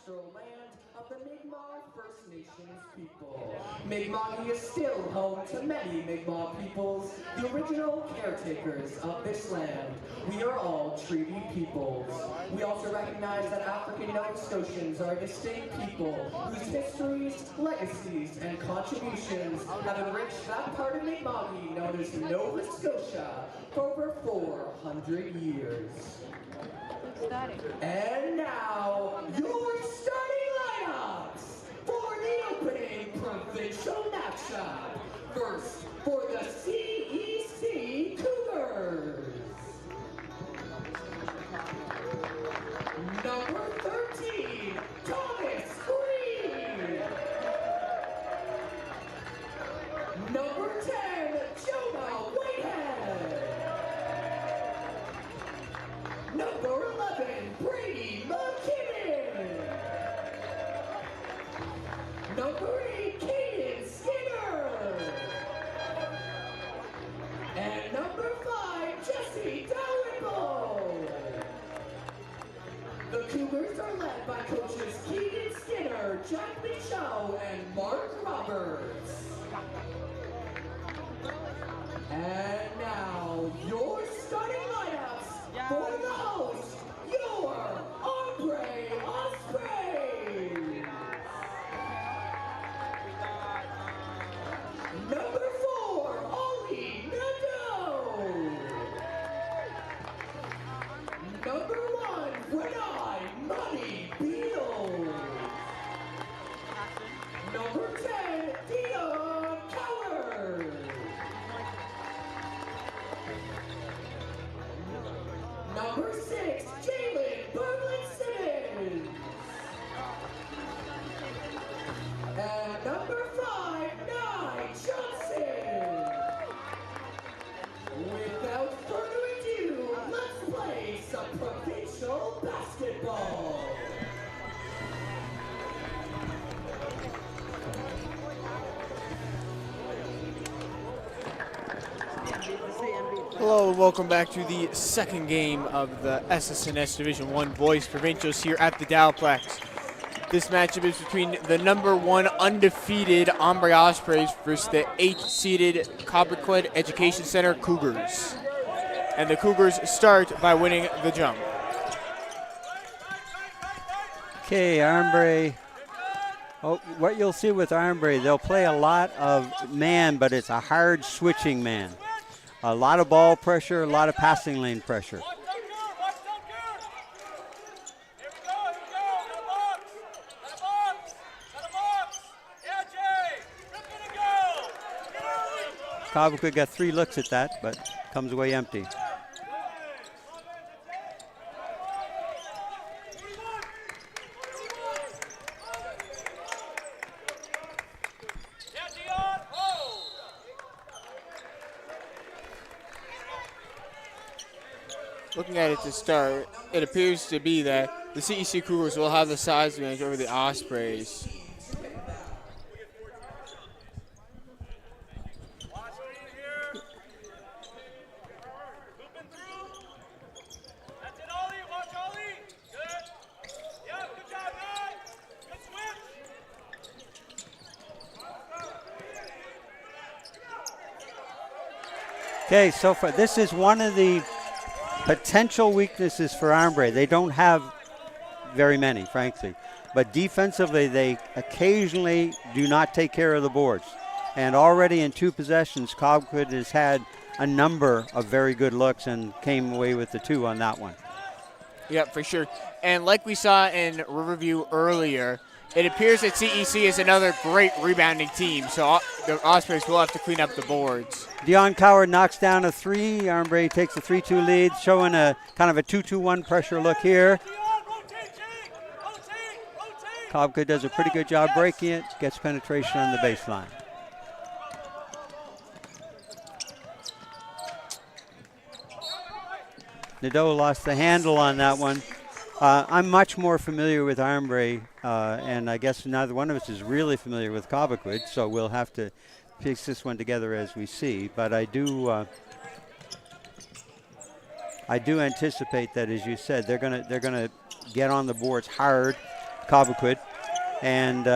ancestral land of the Mi'kmaq First Nations people. Mi'kmaq is still home to many Mi'kmaq peoples, the original caretakers of this land. We are all treaty peoples. We also recognize that African Nova Scotians are a distinct people whose histories, legacies, and contributions have enriched that part of Mi'kmaq known as Nova Scotia for over 400 years. And now, your starting lineups for the opening provincial matchup. First, for the CEC Cougars. Number 13, Thomas Green. Number 10, Jonah Whitehead. Number 11, Brady McKinnon. Number 8, Caden Skinner. And number 5, Jesse Dalrymple. The Cougars are led by coaches Keegan Skinner, Jack Michaud, and Mark Roberts. And now, your starting lineups for the host, your Armbrae Ospreys. Number 4, Ollie Nadeau. Number 1, Renai Money Beal. Number 10, Dion Coward. Number 6, Jalen Berglund-Simmons. And number 5, Nye Johnson. Without further ado, let's play some provincial basketball. Hello and welcome back to the second game of the SSNS Division 1 Boys Provincials here at the Dowplex. This matchup is between the number 1 undefeated Armbrae Ospreys versus the 8th seeded Cobequid Education Center Cougars. And the Cougars start by winning the jump. Okay, Armbrae. Oh, what you'll see with Armbrae, they'll play a lot of man, but it's a hard switching man. A lot of ball pressure, a lot of passing lane pressure. Cobequid got 3 looks at that, but comes away empty. Looking at it to start, it appears to be that the CEC Cougars will have the size advantage over the Ospreys. Okay, so far this is one of the potential weaknesses for Armbrae. They don't have very many, frankly. But defensively, they occasionally do not take care of the boards. And already in 2 possessions, Cobequid has had a number of very good looks and came away with the 2 on that one. Yeah, for sure. And like we saw in Riverview earlier, it appears that CEC is another great rebounding team, so the Ospreys will have to clean up the boards. Dion Coward knocks down a 3. Armbrae takes a 3-2 lead, showing a kind of a 2-2-1 pressure look here. Cobequid does a pretty good job breaking it, gets penetration on the baseline. Nadeau lost the handle on that one. I'm much more familiar with Armbrae, and I guess neither one of us is really familiar with Cobequid, so we'll have to piece this one together as we see. But I do anticipate that, as you said, they're gonna get on the boards hard. Cobequid. And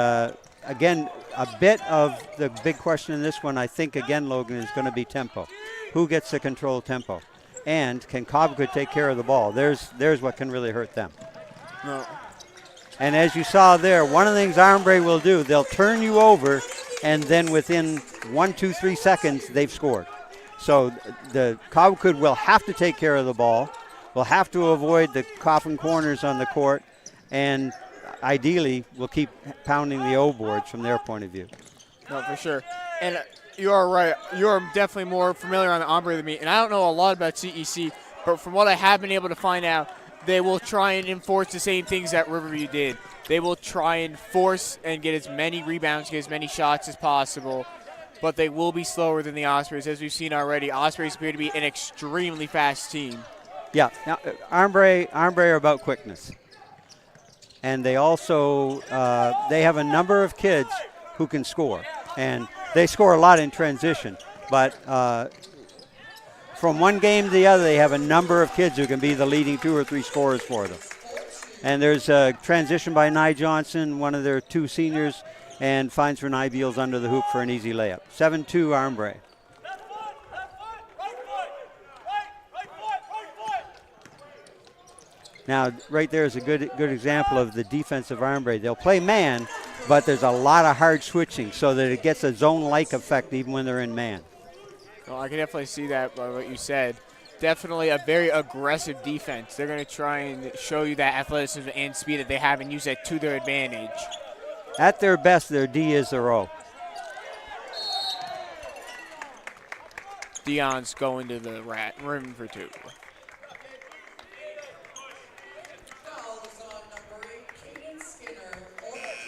again, a bit of the big question in this one, I think, again, Logan, is going to be tempo. Who gets to control tempo? And can Cobequid take care of the ball? There's what can really hurt them. No. And as you saw there, one of the things Armbrae will do, they'll turn you over, and then within 1, 2, 3 seconds, they've scored. So the Cobequid will have to take care of the ball, will have to avoid the coffin corners on the court, and ideally will keep pounding the O boards from their point of view. No, for sure. And you are right. You're definitely more familiar on the Armbrae than me. And I don't know a lot about CEC, but from what I have been able to find out, they will try and enforce the same things that Riverview did. They will try and force and get as many rebounds, get as many shots as possible, but they will be slower than the Ospreys. As we've seen already, Ospreys appear to be an extremely fast team. Yeah, now, Armbrae are about quickness. And they also, they have a number of kids who can score. And they score a lot in transition, but from one game to the other, they have a number of kids who can be the leading 2 or 3 scorers for them. And there's a transition by Nye Johnson, one of their 2 seniors, and finds for Nye Beals under the hoop for an easy layup. 7-2 Armbrae. Now, right there is a good example of the defense of Armbrae. They'll play man, but there's a lot of hard switching so that it gets a zone-like effect even when they're in man. Well, I can definitely see that by what you said. Definitely a very aggressive defense. They're going to try and show you that athleticism and speed that they have and use that to their advantage. At their best, their D is their O. Dion's going to the rim for 2.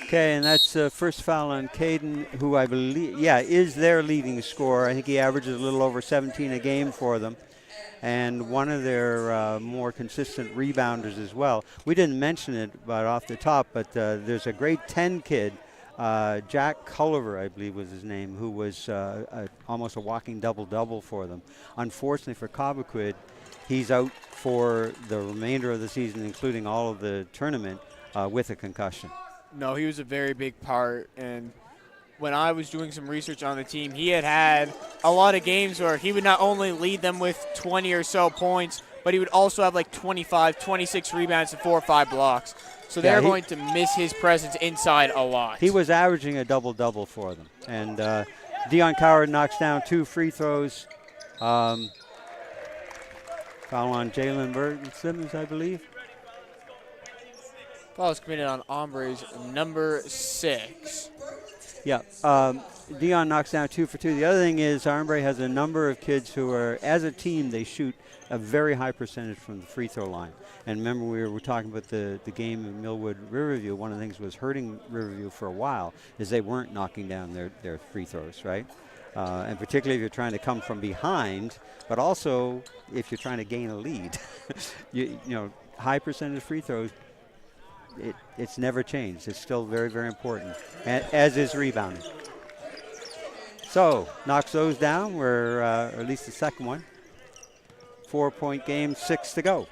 Okay, and that's the first foul on Caden, who I believe, is their leading scorer. I think he averages a little over 17 a game for them, and one of their more consistent rebounders as well. We didn't mention it but off the top, but there's a grade 10 kid, Jack Culliver, I believe was his name, who was almost a walking double-double for them. Unfortunately for Cobequid, he's out for the remainder of the season, including all of the tournament, with a concussion. No, he was a very big part, and when I was doing some research on the team, he had a lot of games where he would not only lead them with 20 or so points, but he would also have like 25, 26 rebounds and 4 or 5 blocks. So they're going to miss his presence inside a lot. He was averaging a double-double for them. And Dion Coward knocks down 2 free throws. Foul on Jalen Burton Simmons, I believe. Foul is committed on Armbrae's number 6. Yeah, Dion knocks down 2 for 2. The other thing is Armbrae has a number of kids who are, as a team, they shoot a very high percentage from the free throw line. And remember, we were talking about the game in Millwood Riverview. One of the things was hurting Riverview for a while is they weren't knocking down their free throws, right? And particularly if you're trying to come from behind, but also if you're trying to gain a lead. you know, high percentage free throws, it's never changed. It's still very, very important, as is rebounding. So, knocks those down. We're, or at least the second one. 4-point game, 6 to go.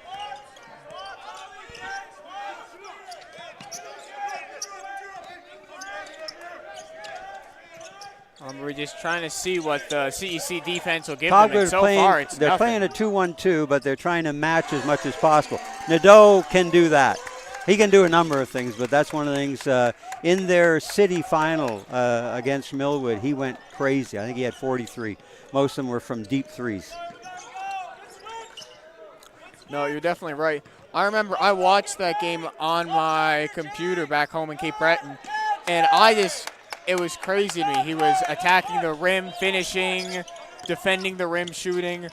We're just trying to see what the CEC defense will give them, and so far it's they're nothing. playing a 2-1-2, but they're trying to match as much as possible. Nadeau can do that. He can do a number of things, but that's one of the things. In their city final against Millwood, he went crazy. I think he had 43. Most of them were from deep threes. No, you're definitely right. I remember I watched that game on my computer back home in Cape Breton, and it was crazy to me. He was attacking the rim, finishing, defending the rim, shooting.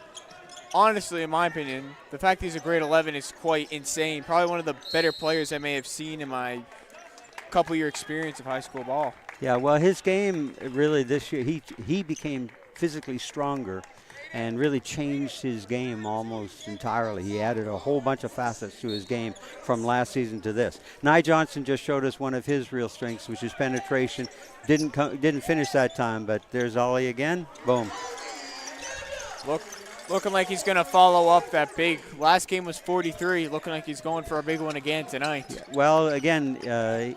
Honestly, in my opinion, the fact that he's a grade 11 is quite insane. Probably one of the better players I may have seen in my couple-year experience of high school ball. Yeah, well, his game really this year, he became physically stronger and really changed his game almost entirely. He added a whole bunch of facets to his game from last season to this. Nye Johnson just showed us one of his real strengths, which is penetration. Didn't finish that time, but there's Ollie again. Boom. Look, Looking like he's going to follow up that big. Last game was 43. Looking like he's going for a big one again tonight. Yeah, well, again,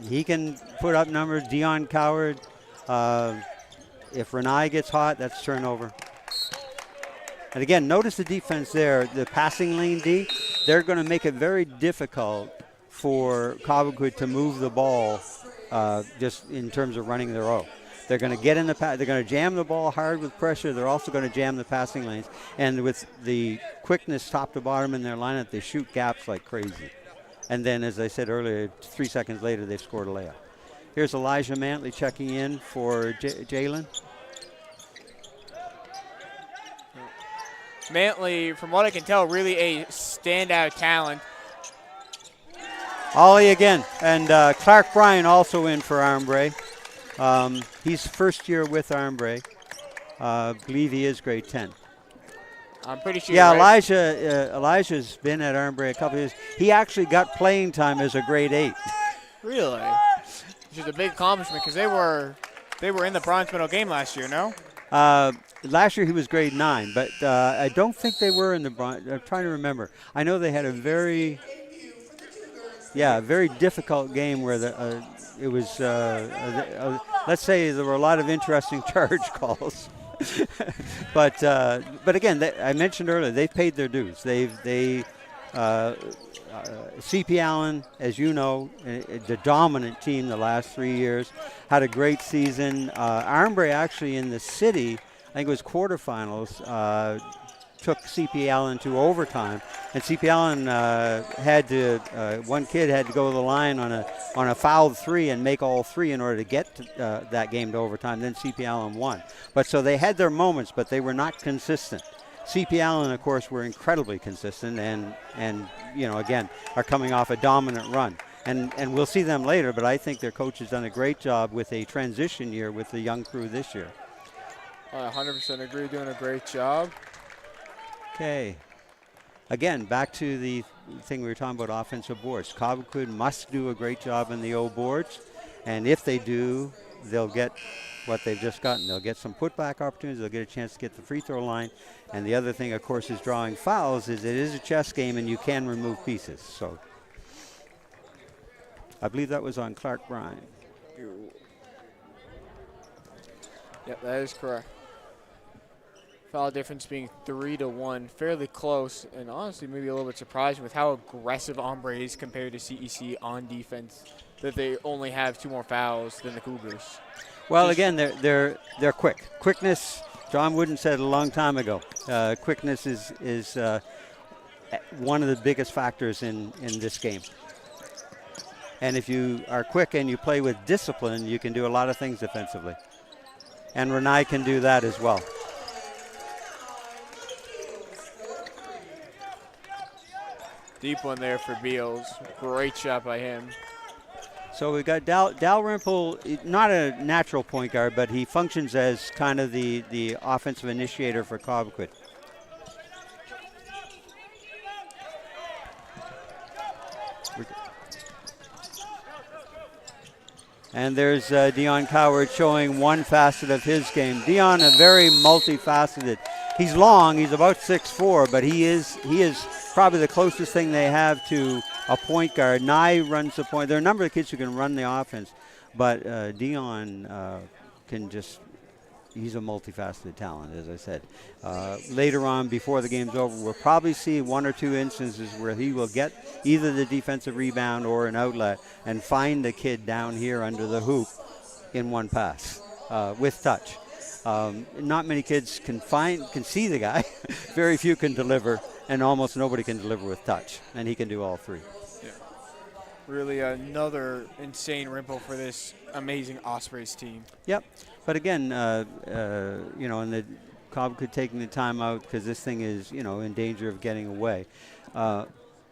he can put up numbers. Dion Coward, if Renai gets hot, that's turnover. And again, notice the defense there, the passing lane D. They're going to make it very difficult for Cobequid to move the ball just in terms of running their O. They're going to get in the they're going to jam the ball hard with pressure. They're also going to jam the passing lanes. And with the quickness top to bottom in their lineup, they shoot gaps like crazy. And then, as I said earlier, 3 seconds later, they've scored a layup. Here's Elijah Mantley checking in for Jalen. Mantley, from what I can tell, really a standout talent. Ollie again. And Clark Bryan also in for Armbrae. He's first year with Armbrae. Believe he is grade 10. I'm pretty sure. Yeah, right. Elijah's been at Armbrae a couple of years. He actually got playing time as a grade 8. Really? Which is a big accomplishment because they were in the bronze medal game last year, no? Last year he was grade 9, but I don't think they were in the bronze. I'm trying to remember. I know they had a very difficult game where it was, let's say there were a lot of interesting charge calls. but again, I mentioned earlier, they've paid their dues. CP Allen, as you know, the dominant team the last 3 years, had a great season. Armbrae actually in the city, I think it was quarterfinals, took CP Allen to overtime, and CP Allen had to one kid had to go to the line on a fouled 3 and make all 3 in order to get that game to overtime. Then CP Allen won. But so they had their moments, but they were not consistent. CP Allen, of course, were incredibly consistent and again are coming off a dominant run. And we'll see them later, but I think their coach has done a great job with a transition year with the young crew this year. I 100% agree, doing a great job. Okay. Again, back to the thing we were talking about, offensive boards. Cobequid must do a great job in the O boards, and if they do, they'll get what they've just gotten. They'll get some putback opportunities. They'll get a chance to get the free throw line. And the other thing, of course, is drawing fouls. It is a chess game, and you can remove pieces. So I believe that was on Clark Bryan. Yep, that is correct. Foul difference being 3-1, fairly close, and honestly maybe a little bit surprising with how aggressive Armbrae is compared to CEC on defense, that they only have 2 more fouls than the Cougars. Well, again, they're quick. Quickness, John Wooden said a long time ago, quickness is one of the biggest factors in this game. And if you are quick and you play with discipline, you can do a lot of things defensively. And Renai can do that as well. Deep one there for Beals. Great shot by him. So we've got Dalrymple, not a natural point guard, but he functions as kind of the offensive initiator for Cobequid. And there's Dion Coward showing one facet of his game. Dion, a very multifaceted. He's long. He's about 6'4", but he is probably the closest thing they have to a point guard. Nye runs the point. There are a number of kids who can run the offense, but Dion can just. He's a multifaceted talent, as I said. Later on, before the game's over, we'll probably see 1 or 2 instances where he will get either the defensive rebound or an outlet and find the kid down here under the hoop in one pass with touch. Not many kids can see the guy. Very few can deliver, and almost nobody can deliver with touch, and he can do all 3. Yeah. Really another insane ripple for this amazing Ospreys team. Yep. But again, and the Cobequid taking the time out because this thing is, in danger of getting away.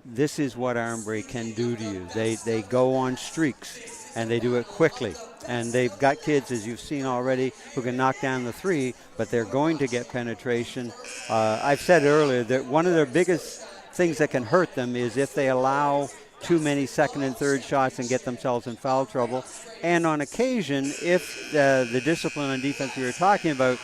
This is what Armbrae can do to you. They go on streaks, and they do it quickly. And they've got kids, as you've seen already, who can knock down the 3, but they're going to get penetration. I've said earlier that one of their biggest things that can hurt them is if they allow too many second and third shots and get themselves in foul trouble. And on occasion, if the discipline on defense we were talking about,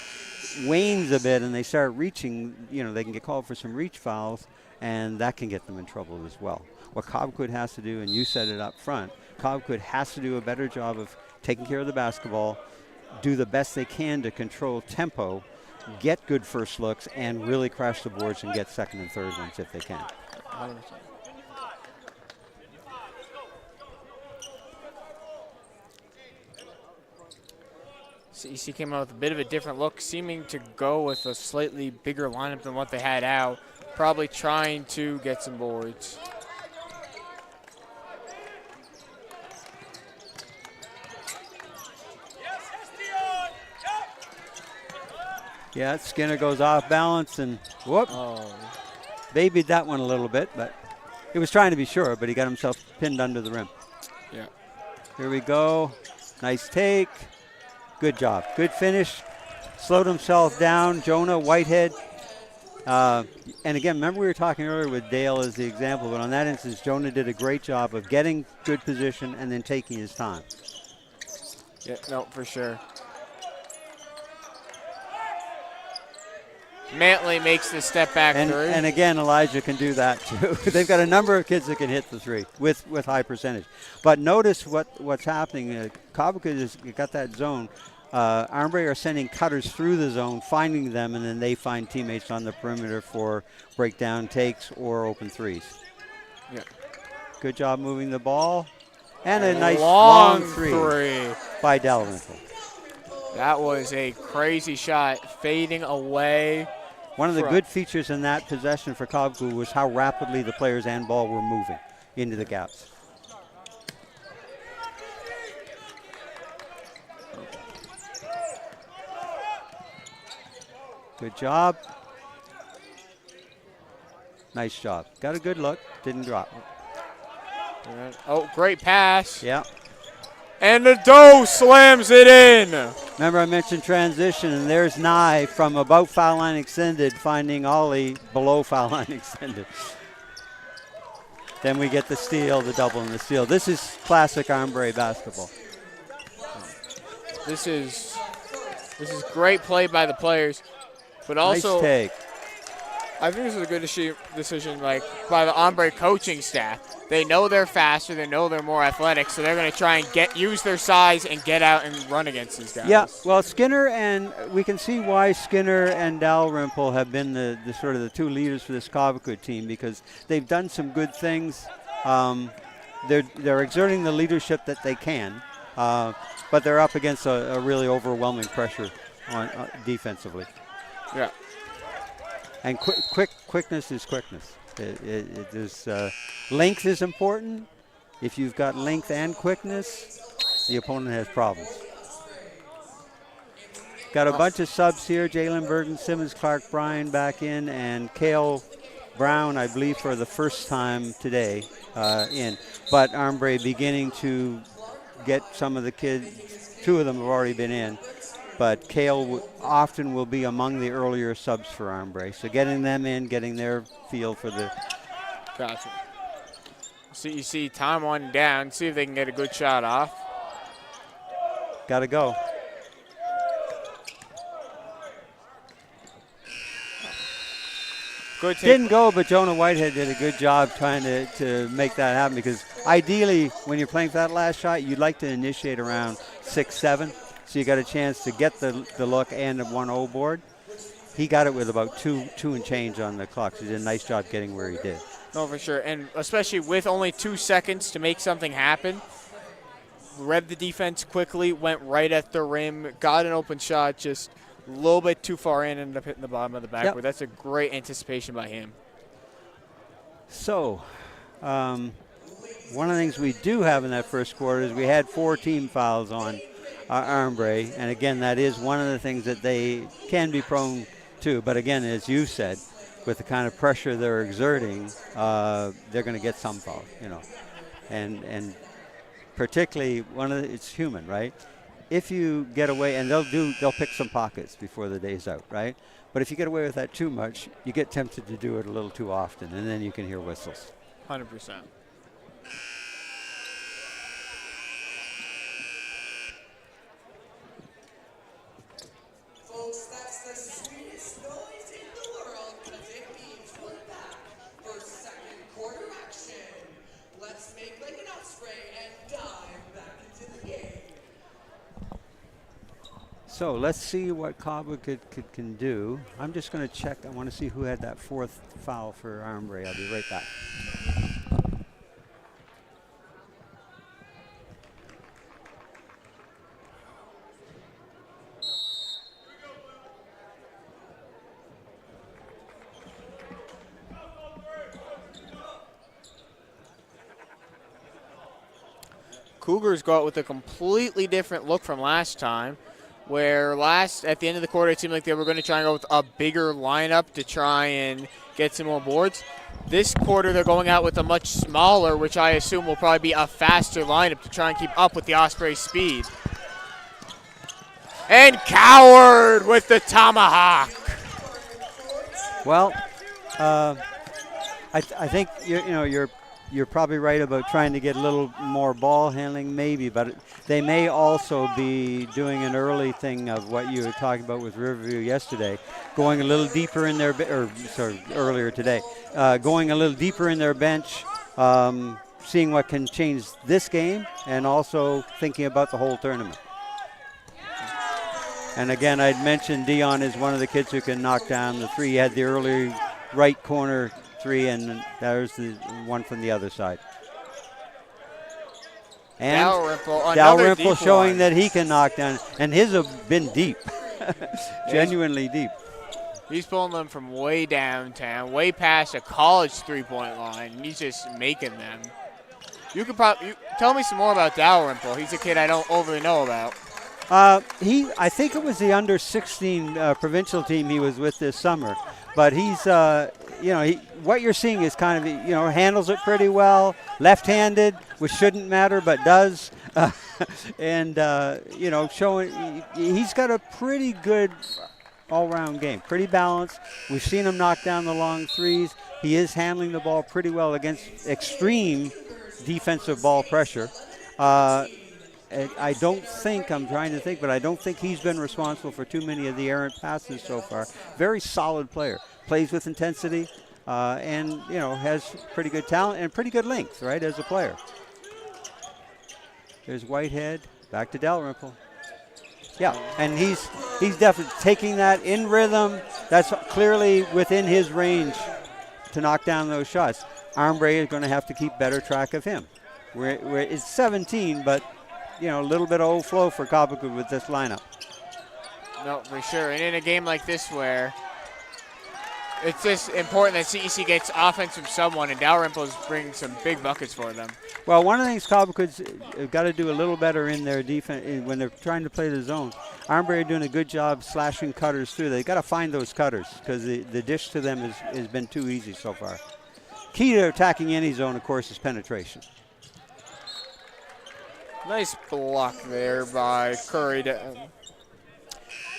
wanes a bit and they start reaching, they can get called for some reach fouls, and that can get them in trouble as well. What Cobequid has to do, and you said it up front, Cobequid has to do a better job of taking care of the basketball, do the best they can to control tempo, get good first looks, and really crash the boards and get second and third ones if they can. 100%. CEC came out with a bit of a different look, seeming to go with a slightly bigger lineup than what they had out, probably trying to get some boards. Yeah, Skinner goes off balance and whoop. Babied that one a little bit, but he was trying to be sure, but he got himself pinned under the rim. Yeah. Here we go. Nice take. Good job. Good finish. Slowed himself down. Jonah Whitehead. And again, remember we were talking earlier with Dale as the example, but on that instance, Jonah did a great job of getting good position and then taking his time. Yeah, no, for sure. Mantley makes the step back three. And again, Elijah can do that too. They've got a number of kids that can hit the three with high percentage. But notice what's happening. Cobequid has got that zone. Armbrae are sending cutters through the zone, finding them, and then they find teammates on the perimeter for breakdown takes or open threes. Yeah. Good job moving the ball. And a nice long three by Dalrymple. That was a crazy shot, fading away. One of the good features in that possession for Cobequid was how rapidly the players and ball were moving into the gaps. Good job. Nice job. Got a good look. Didn't drop. Oh, great pass. Yeah. And the Doe slams it in. Remember I mentioned transition, and there's Nye from about foul line extended, finding Ollie below foul line extended. Then we get the steal, the double, and the steal. This is classic Armbrae basketball. This is great play by the players, but also nice take. I think this is a good decision, like by the Armbrae coaching staff. They know they're faster, they know they're more athletic, so they're going to try and use their size and get out and run against these guys. Yeah, well, Skinner, and we can see why Skinner and Dalrymple have been the sort of the two leaders for this Cobequid team, because they've done some good things. They're exerting the leadership that they can, but they're up against a really overwhelming pressure on defensively. Yeah. And quickness is quickness. Length is important. If you've got length and quickness, the opponent has problems. Got a bunch of subs here. Jalen Bergen, Simmons, Clark, Bryan back in, and Cale Brown, I believe, for the first time today in. But Armbrae beginning to get some of the kids. Two of them have already been in. But Cale often will be among the earlier subs for Armbrae. So getting them in, getting their feel for the... Gotcha. CEC time one down. See if they can get a good shot off. Got to go. Good take. Didn't go, but Jonah Whitehead did a good job trying to make that happen, because ideally, when you're playing for that last shot, you'd like to initiate around 6-7. So you got a chance to get the look and a 1-0 board. He got it with about two and change on the clock. So he did a nice job getting where he did. No, for sure. And especially with only 2 seconds to make something happen. Read the defense quickly, went right at the rim, got an open shot, just a little bit too far in, ended up hitting the bottom of the backboard. Yep. That's a great anticipation by him. So, one of the things we do have in that first quarter is we had 4 team fouls on Armbrae, and again, that is one of the things that they can be prone to. But again, as you said, with the kind of pressure they're exerting, they're going to get some foul, and particularly it's human, right? If you get away, and they'll pick some pockets before the day's out, right? But if you get away with that too much, you get tempted to do it a little too often, and then you can hear whistles. 100%. So let's see what Cabo can do. I'm just going to check. I want to see who had that 4th foul for Armbrae. I'll be right back. Cougars go out with a completely different look from last time, where at the end of the quarter, it seemed like they were going to try and go with a bigger lineup to try and get some more boards. This quarter, they're going out with a much smaller, which I assume will probably be a faster lineup to try and keep up with the Osprey speed. And Coward with the tomahawk. Well, I think you're probably right about trying to get a little more ball handling, maybe, but they may also be doing an early thing of what you were talking about with Riverview yesterday, going a little deeper in their earlier today, going a little deeper in their bench, seeing what can change this game, and also thinking about the whole tournament. And again, I'd mentioned Dion is one of the kids who can knock down the three. He had the early right corner three, and there's the one from the other side. And Dalrymple showing that he can knock down, and his have been deep, genuinely deep. He's pulling them from way downtown, way past a college three-point line, and he's just making them. You could probably tell me some more about Dalrymple. He's a kid I don't overly know about. I think it was the under 16 provincial team he was with this summer, but he's what you're seeing is kind of, handles it pretty well, left-handed, which shouldn't matter but does, and showing he's got a pretty good all-round game, pretty balanced. We've seen him knock down the long threes. He is handling the ball pretty well against extreme defensive ball pressure. I don't think, I'm trying to think, but I don't think he's been responsible for too many of the errant passes so far. Very solid player. Plays with intensity and, has pretty good talent and pretty good length, right, as a player. There's Whitehead. Back to Dalrymple. Yeah, and he's definitely taking that in rhythm. That's clearly within his range to knock down those shots. Armbrae is going to have to keep better track of him. It's 17, but a little bit of old flow for Cobequid with this lineup. No, for sure. And in a game like this where it's just important that CEC gets offense from someone, and Dalrymple's bringing some big buckets for them. Well, one of the things Cobequid's got to do a little better in their defense when they're trying to play the zone. Armbrae are doing a good job slashing cutters through. They've got to find those cutters because the dish to them has been too easy so far. Key to attacking any zone, of course, is penetration. Nice block there by Curry.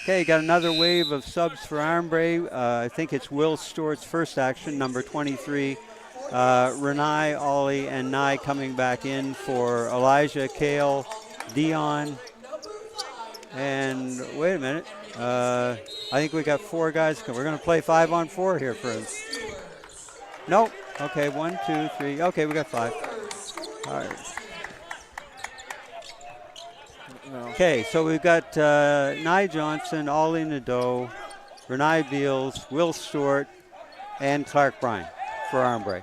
Okay, got another wave of subs for Armbrae. I think it's Will Stewart's first action, number 23. Renai, Ollie, and Nye coming back in for Elijah, Kale, Dion. And wait a minute. I think we got 4 guys. We're going to play 5-on-4 here for him. Nope. Okay, 1, 2, 3. Okay, we got 5. All right. Okay, so we've got Nye Johnson, Ollie Nadeau, Renai Beals, Will Stewart, and Clark Bryan for Armbrae.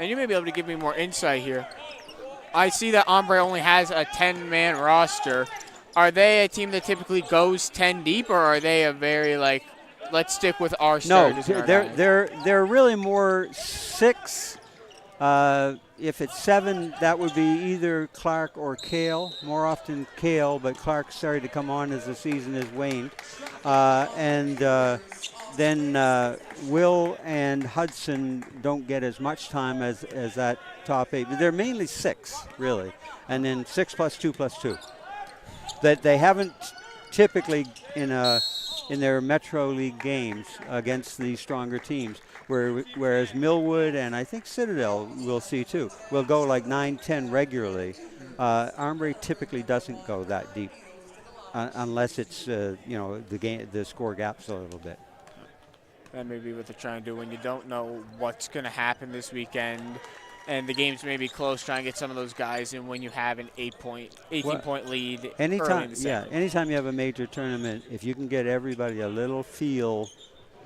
And you may be able to give me more insight here. I see that Armbrae only has a 10-man roster. Are they a team that typically goes 10 deep, or are they a very, let's stick with our starters? No, they're really more 6. If it's 7, that would be either Clark or Kale. More often Kale, but Clark started to come on as the season has waned. Then Will and Hudson don't get as much time as that top 8. But they're mainly 6, really. And then 6 plus 2 plus 2. That they haven't typically in their Metro League games against the stronger teams. Whereas Millwood and I think Citadel we'll see too will go like 9-10 regularly. Armbrae typically doesn't go that deep unless it's the score gaps a little bit. That may be what they're trying to do when you don't know what's going to happen this weekend. and the game's maybe close, trying to get some of those guys in when you have an 18-point lead early in the second. Anytime you have a major tournament, if you can get everybody a little feel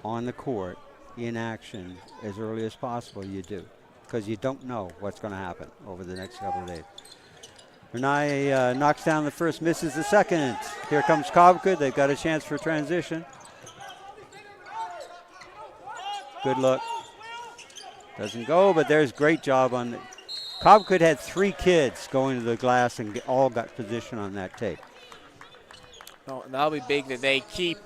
on the court in action as early as possible, you do, because you don't know what's going to happen over the next couple of days. Renai knocks down the first, misses the second. Here comes Cobgood. They've got a chance for transition. Good look. Doesn't go, but there's great job on the. Cobgood had 3 kids going to the glass and all got position on that tape. Oh, that'll be big that they keep.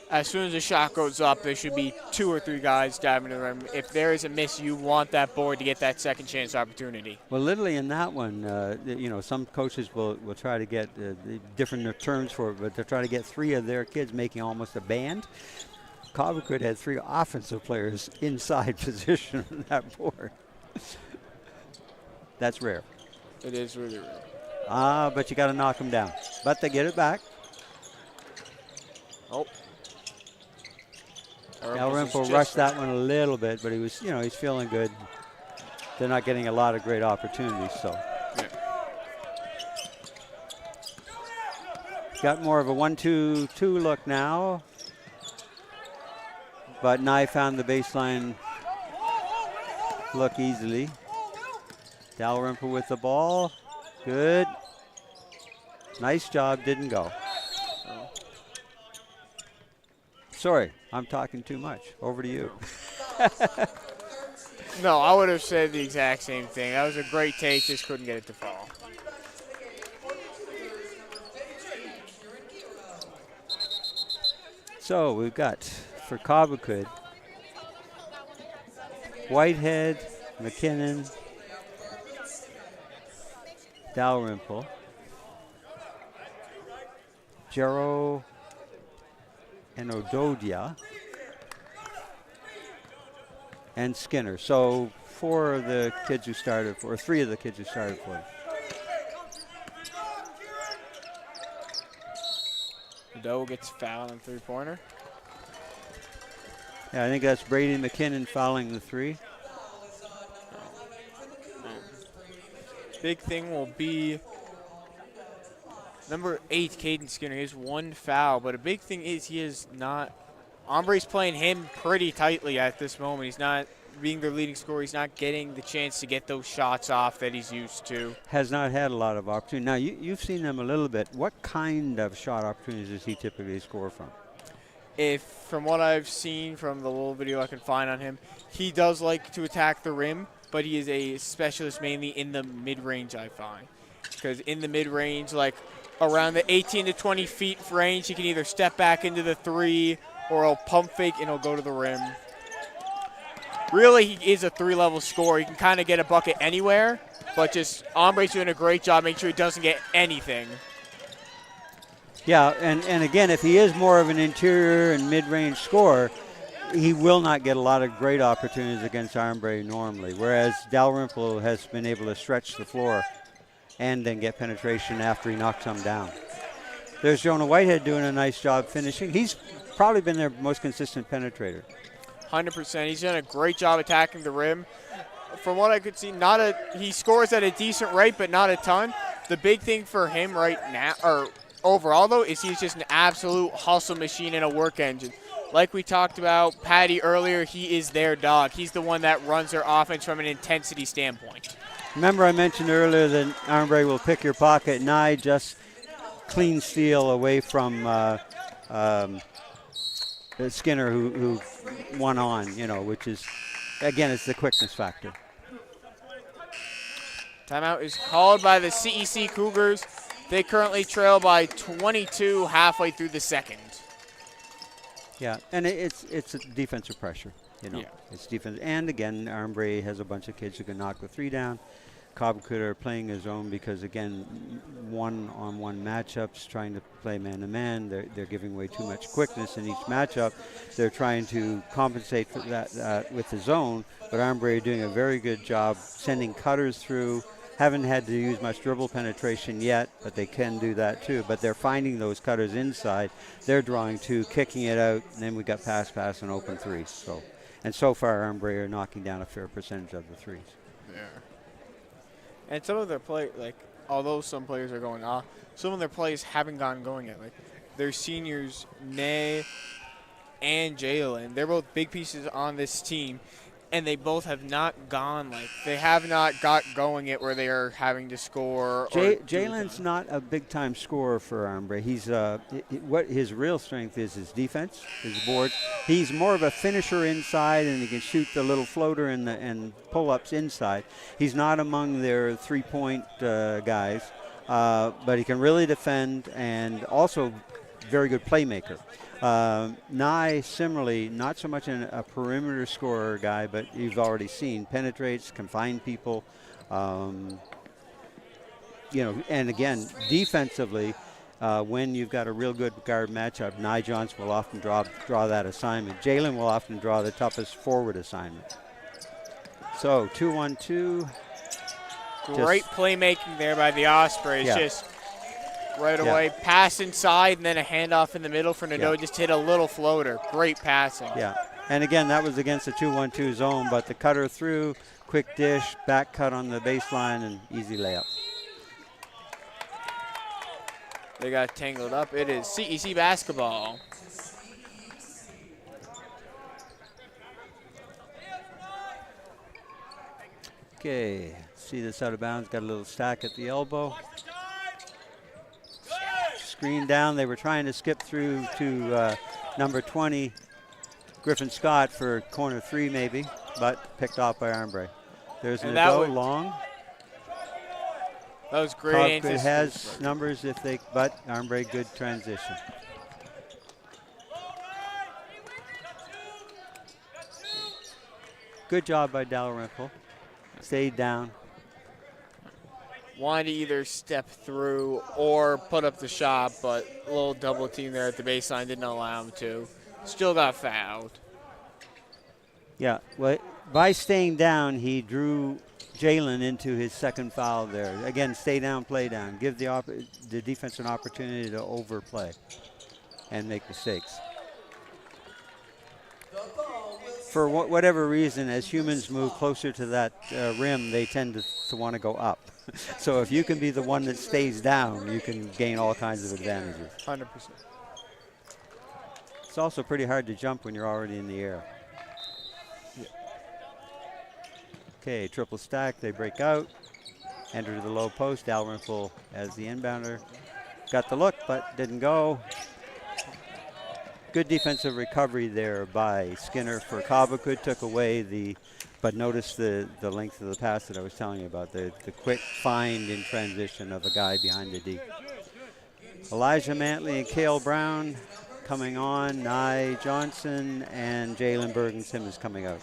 As soon as the shot goes up, there should be 2 or 3 guys diving to the rim. If there is a miss, you want that board to get that second chance opportunity. Well, literally in that one, some coaches will try to get different terms for it, but they'll try to get 3 of their kids making almost a band. Cobgood had 3 offensive players inside position on that board. That's rare. It is really rare. But you got to knock them down. But they get it back. Oh. Dalrymple rushed that one a little bit, but he was, he's feeling good. They're not getting a lot of great opportunities, so. Yeah. Got more of a 1-2-2 look now. But Nye found the baseline look easily. Dalrymple with the ball. Good. Nice job, didn't go. Sorry, I'm talking too much. Over to you. No, I would have said the exact same thing. That was a great take, just couldn't get it to fall. So we've got, for Cobgood, Whitehead, McKinnon, Dalrymple, Jarrow, and Ododia, and Skinner. So 4 of the kids who started for, or 3 of the kids who started for. Doe gets fouled on 3-pointer. Yeah, I think that's Brady McKinnon fouling the 3. Big thing will be number 8, Caden Skinner. He has 1 foul, but a big thing is he is not. Armbrae's playing him pretty tightly at this moment. He's not being their leading scorer. He's not getting the chance to get those shots off that he's used to. Has not had a lot of opportunity. Now, you've seen him a little bit. What kind of shot opportunities does he typically score from? From what I've seen from the little video I can find on him, he does like to attack the rim, but he is a specialist mainly in the mid-range, I find. Because in the mid-range, like around the 18 to 20 feet range, he can either step back into the 3 or he'll pump fake and he'll go to the rim. Really, he is a 3-level scorer. He can kind of get a bucket anywhere, but just Armbrae's doing a great job making sure he doesn't get anything. Yeah, and again, if he is more of an interior and mid-range scorer, he will not get a lot of great opportunities against Armbrae normally, whereas Dalrymple has been able to stretch the floor and then get penetration after he knocks them down. There's Jonah Whitehead doing a nice job finishing. He's probably been their most consistent penetrator. 100%. He's done a great job attacking the rim. From what I could see, he scores at a decent rate, but not a ton. The big thing for him right now, or overall though, is he's just an absolute hustle machine and a work engine. Like we talked about Patty earlier, he is their dog. He's the one that runs their offense from an intensity standpoint. Remember I mentioned earlier that Armbrae will pick your pocket. Nye just clean steal away from Skinner who won on, which is, again, it's the quickness factor. Timeout is called by the CEC Cougars. They currently trail by 22 halfway through the second. Yeah, and it's a defensive pressure, Yeah. It's defense. And again, Armbrae has a bunch of kids who can knock the 3 down. Cobgood are playing his own because, again, one-on-one matchups, trying to play man-to-man. They're giving away too much quickness in each matchup. They're trying to compensate for that with the zone, but Armbrae are doing a very good job sending cutters through. Haven't had to use much dribble penetration yet, but they can do that too. But they're finding those cutters inside. They're drawing 2, kicking it out, and then we got pass, and open 3s. So far, Armbrae are knocking down a fair percentage of the 3s. Yeah. And some of their play, like, although some players are going off, some of their plays haven't gotten going yet. Like, their seniors, Nay and Jalen, they're both big pieces on this team, and they both have not gone, like, they have not got going yet where they are having to score. Jalen's not a big-time scorer for Armbrae. He's what his real strength is his defense, his board. He's more of a finisher inside, and he can shoot the little floater and pull-ups inside. He's not among their three-point guys, but he can really defend and also very good playmaker. Nye, similarly, not so much a perimeter scorer guy, but you've already seen penetrates, can find people. And again, defensively, when you've got a real good guard matchup, Nye Johnson will often draw that assignment. Jalen will often draw the toughest forward assignment. So 2-1-2. Great playmaking there by the Ospreys. Yeah. Just right away, pass inside, and then a handoff in the middle for Nadeau. Just hit a little floater. Great passing. Yeah, and again, that was against the 2-1-2 zone, but the cutter through, quick dish, back cut on the baseline, and easy layup. They got tangled up. It is CEC basketball. Okay, see this out of bounds, got a little stack at the elbow. Screen down, they were trying to skip through to number 20, Griffin Scott for corner 3 maybe, but picked off by Armbrae. There's Nadeau long. That was great. It has numbers but Armbrae good transition. Good job by Dalrymple. Stayed down. Wanted to either step through or put up the shot, but a little double team there at the baseline didn't allow him to. Still got fouled. Yeah, well, by staying down, he drew Jalen into his second foul there. Again, stay down, play down. Give the defense an opportunity to overplay and make mistakes. For whatever reason, as humans move closer to that rim, they tend to want to go up. So if you can be the one that stays down, you can gain all kinds of advantages. 100%. It's also pretty hard to jump when you're already in the air. Yeah. Okay, triple stack, they break out. Enter to the low post, Dalrymple as the inbounder. Got the look, but didn't go. Good defensive recovery there by Skinner for Cobequid. Took away but notice the length of the pass that I was telling you about, the quick find in transition of a guy behind the D. Elijah Mantley and Cale Brown coming on, Nye Johnson and Jalen Bergen-Simmons coming out.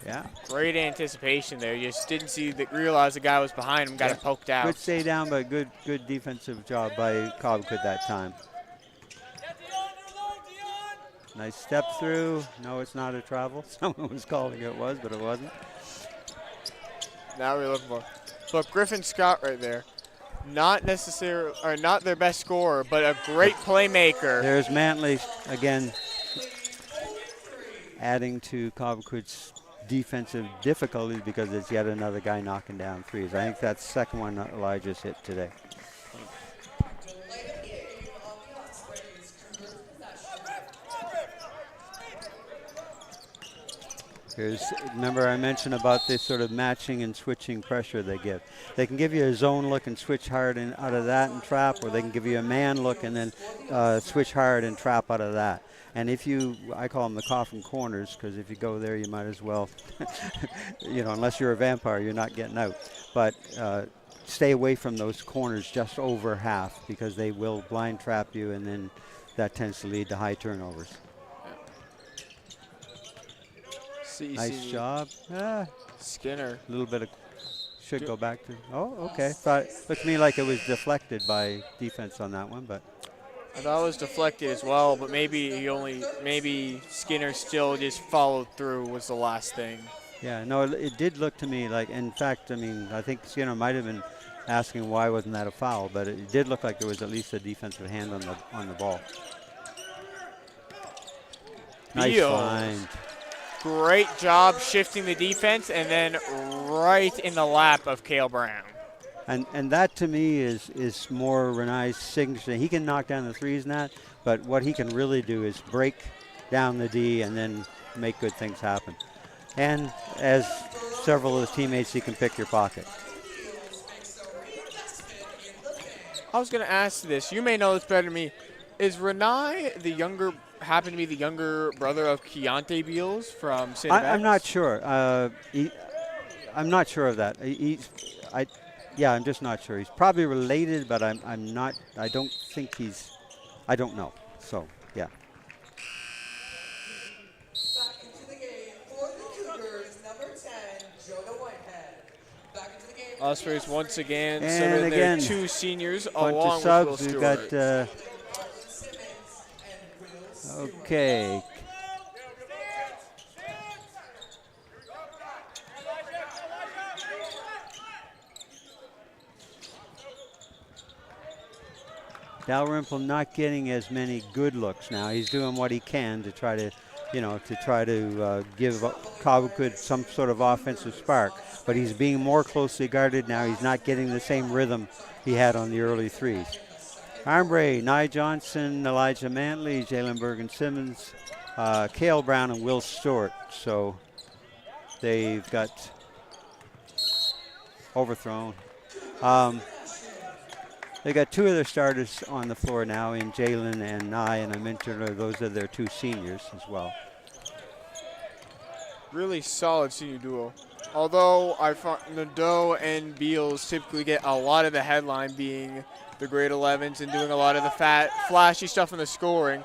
Yeah. Great anticipation there. You just didn't realize the guy was behind him, got it poked out. Good stay down, but good defensive job by Cobequid that time. Nice step through. No, it's not a travel. Someone was calling it was, but it wasn't. Now we're looking for. But Griffin Scott right there, not necessarily, or not their best scorer, but a great playmaker. There's Mantley again, adding to Cobequid's defensive difficulties because it's yet another guy knocking down threes. I think that's the second one Elijah's hit today. Remember I mentioned about this sort of matching and switching pressure they give. They can give you a zone look and switch hard and out of that and trap, or they can give you a man look and then switch hard and trap out of that. And if I call them the coffin corners, because if you go there, you might as well, unless you're a vampire, you're not getting out. But stay away from those corners just over half, because they will blind trap you, and then that tends to lead to high turnovers. CEC. Nice job. Skinner. A little bit of, should go back to, okay. Thought, looked to me like it was deflected by defense on that one, but. I thought it was deflected as well, but maybe Skinner still just followed through was the last thing. Yeah, no, it did look to me like, in fact, I mean, I think Skinner might have been asking why wasn't that a foul, but it did look like there was at least a defensive hand on the ball. Nice find. Great job shifting the defense, and then right in the lap of Cale Brown. And that to me is more Renai's signature. He can knock down the threes and that, but what he can really do is break down the D and then make good things happen. And as several of his teammates, he can pick your pocket. I was going to ask this. You may know this better than me. Is Renai happen to be the younger brother of Keontae Beals from St. I'm not sure. I'm not sure of that. Yeah, I'm just not sure. He's probably related, but I'm not. I don't think he's. I don't know. So yeah. Back into the game for the Cougars, number 10, Jonah Whitehead. Back into the game. Ospreys once again. And so again, their 2 seniors bunch along of subs. with Will We've Stewart. got. Okay. Dalrymple not getting as many good looks now. He's doing what he can to try to, give Cobequid some sort of offensive spark. But he's being more closely guarded now. He's not getting the same rhythm he had on the early threes. Armbrae, Nye Johnson, Elijah Mantley, Jalen Bergen-Simmons, Cale Brown, and Will Stewart. So they've got overthrown. They got 2 of their starters on the floor now in Jalen and Nye, and I mentioned those are their 2 seniors as well. Really solid senior duo. Although I find Nadeau and Beals typically get a lot of the headline being the grade 11s and doing a lot of the flashy stuff in the scoring.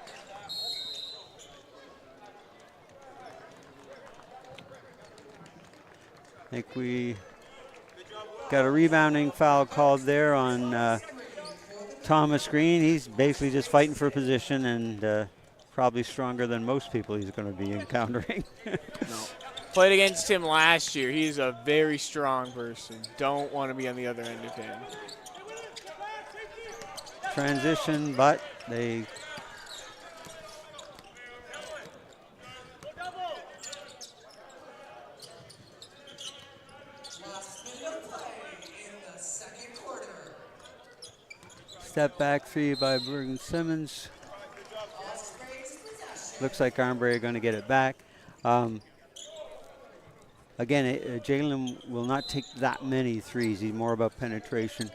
I think we got a rebounding foul called there on Thomas Green. He's basically just fighting for position and probably stronger than most people he's going to be encountering. No. Played against him last year. He's a very strong person. Don't want to be on the other end of him. Transition, but they step back 3 by Bergen-Simmons. Looks like Armbrae are going to get it back. Again, Jalen will not take that many threes. He's more about penetration.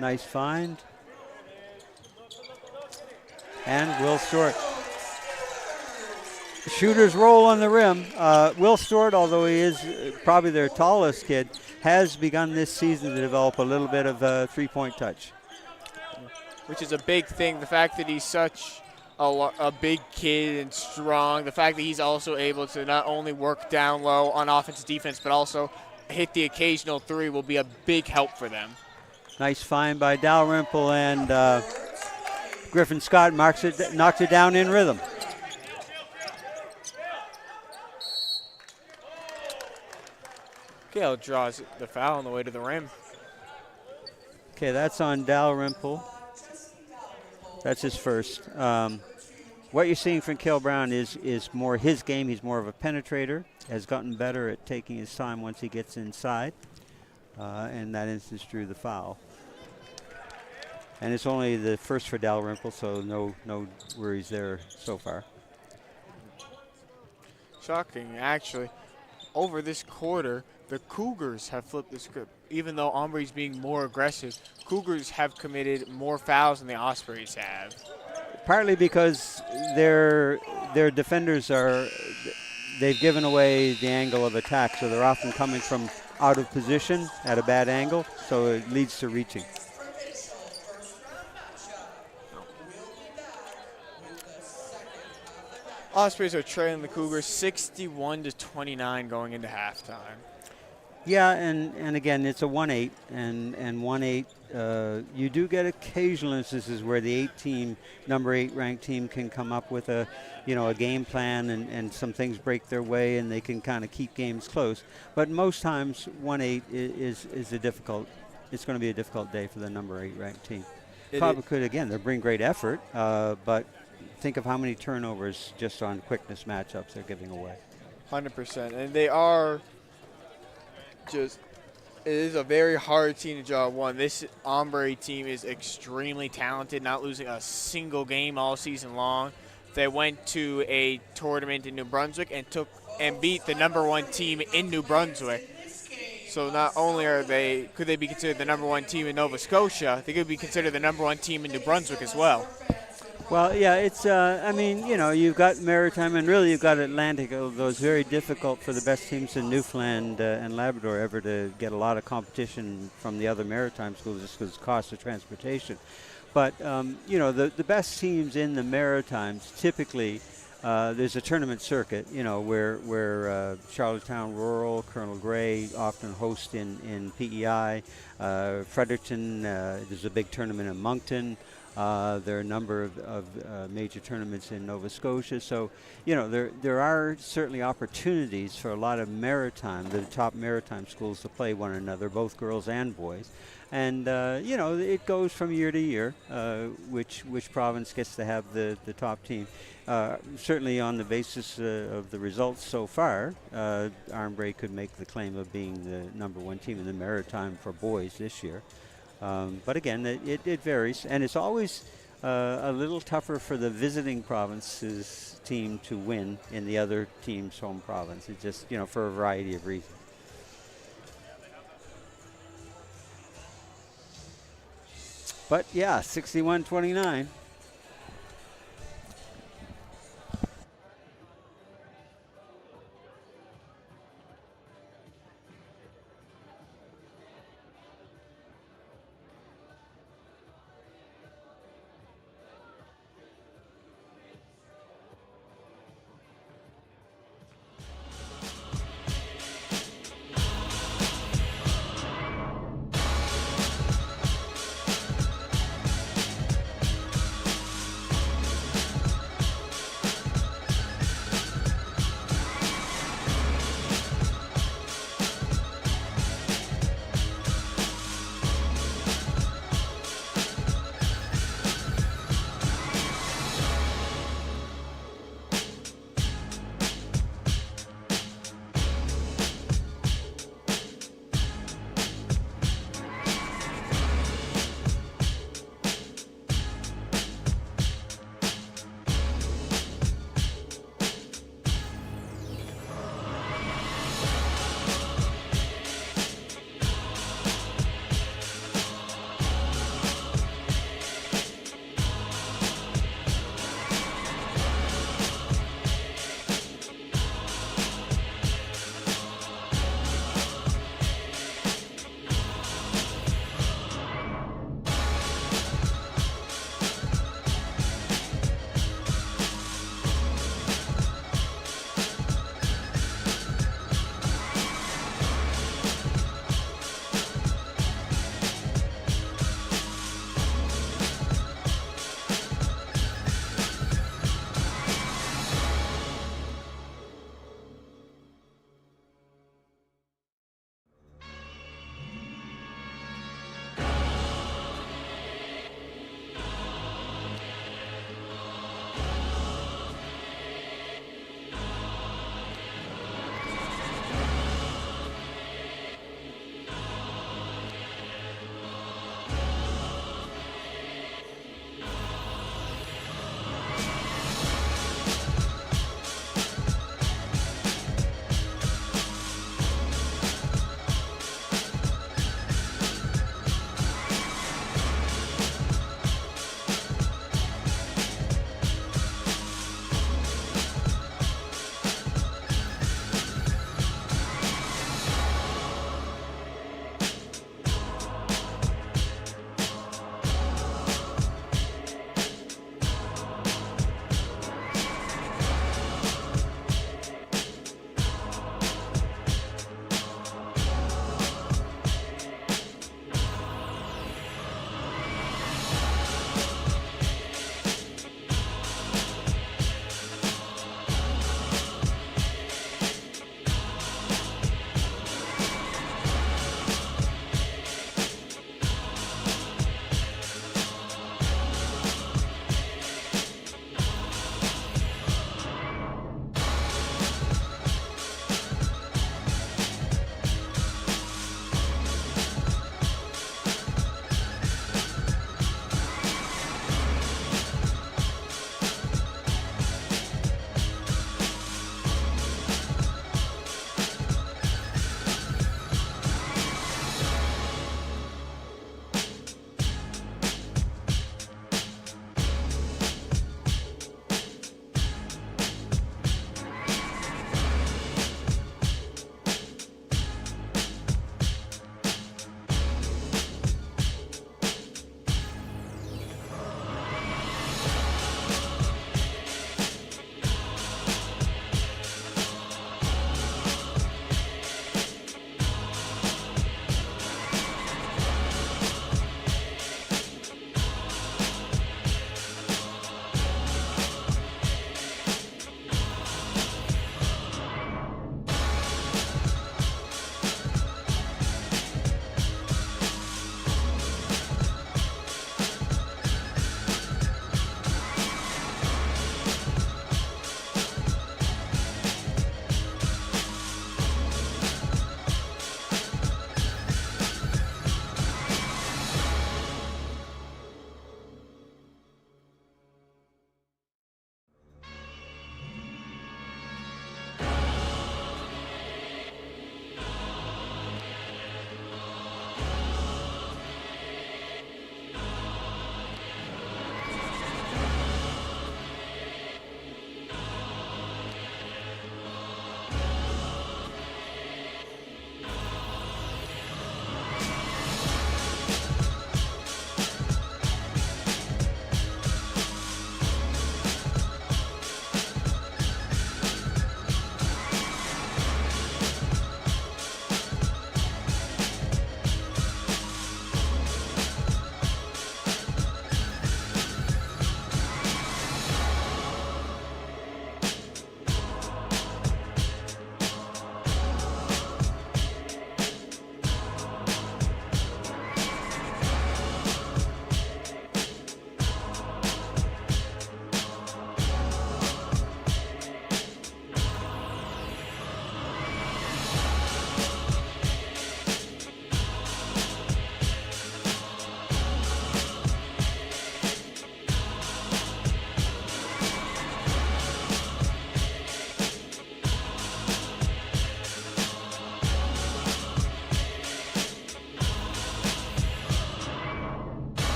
Nice find. And Will Stewart. Shooters roll on the rim. Will Stewart, although he is probably their tallest kid, has begun this season to develop a little bit of a three-point touch. Which is a big thing. The fact that he's such a big kid and strong, the fact that he's also able to not only work down low on offense defense, but also hit the occasional 3 will be a big help for them. Nice find by Dalrymple, and Griffin Scott knocks it down in rhythm. Cale draws the foul on the way to the rim. Okay, that's on Dalrymple. That's his first. What you're seeing from Cale Brown is more his game. He's more of a penetrator, has gotten better at taking his time once he gets inside. In that instance, drew the foul. And it's only the first for Dalrymple, so no worries there so far. Shocking, actually. Over this quarter, the Cougars have flipped the script. Even though Armbrae's being more aggressive, Cougars have committed more fouls than the Ospreys have. Partly because their defenders they've given away the angle of attack, so they're often coming from out of position at a bad angle, so it leads to reaching. Ospreys are trailing the Cougars 61-29 going into halftime. Yeah, and again, it's a 1-8, and 1-8. You do get occasional instances where the number 8 ranked team can come up with a game plan, and some things break their way, and they can kind of keep games close. But most times, 1-8 is a difficult. It's going to be a difficult day for the number 8 ranked team. Probably could, again, they bring great effort, but think of how many turnovers just on quickness matchups they're giving away. 100%, and they are. It is a very hard team to draw one. This Armbrae team is extremely talented, not losing a single game all season long. They went to a tournament in New Brunswick and beat the number 1 team in New Brunswick. So not only could they be considered the number 1 team in Nova Scotia, they could be considered the number 1 team in New Brunswick as well. Well, yeah, it's, you've got Maritime and really you've got Atlantic, although it's very difficult for the best teams in Newfoundland and Labrador ever to get a lot of competition from the other Maritime schools just because of the cost of transportation. But, the best teams in the Maritimes typically, there's a tournament circuit, where Charlottetown Rural, Colonel Gray often host in PEI. Fredericton, there's a big tournament in Moncton. There are a number of major tournaments in Nova Scotia. So, there are certainly opportunities for a lot of the top maritime schools to play one another, both girls and boys. And, it goes from year to year, which province gets to have the top team. Certainly on the basis of the results so far, Armbrae could make the claim of being the number 1 team in the Maritime for boys this year. But again, it varies, and it's always a little tougher for the visiting province's team to win in the other team's home province. It's just, for a variety of reasons. But yeah, 61-29.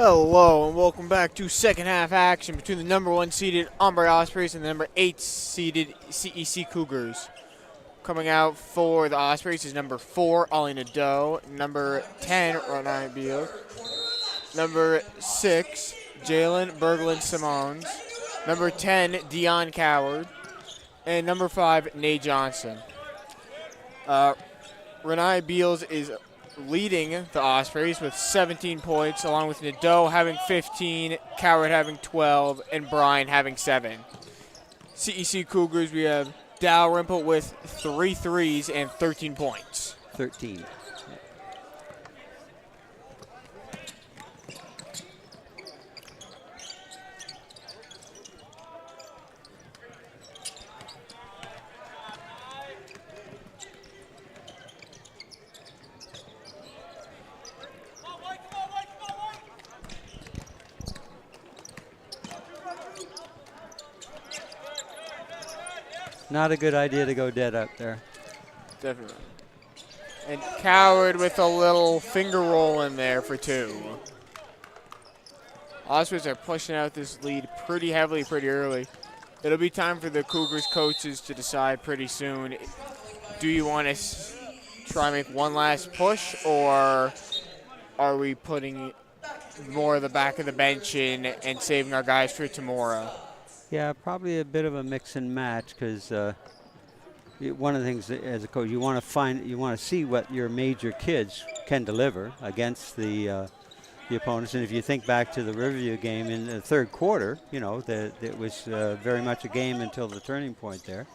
Hello and welcome back to second half action between the number 1 seeded Armbrae Ospreys and the number 8 seeded CEC Cougars. Coming out for the Ospreys is number 4, Ollie Nadeau, number 10, Ronai Beal, number 6, Jalen Berglund Simons, number 10, Dion Coward, and number 5, Nate Johnson. Ronai Beals is leading the Ospreys with 17 points, along with Nadeau having 15, Coward having 12, and Brian having 7. CEC Cougars, we have Dalrymple with 3 threes and 13 points. 13. Not a good idea to go dead up there. Definitely. And Coward with a little finger roll in there for 2. Ospreys are pushing out this lead pretty heavily, pretty early. It'll be time for the Cougars coaches to decide pretty soon. Do you want to try and make one last push, or are we putting more of the back of the bench in and saving our guys for tomorrow? Yeah, probably a bit of a mix and match, because one of the things that, as a coach, you want to see what your major kids can deliver against the opponents. And if you think back to the Riverview game in the third quarter, you know that it was very much a game until the turning point there,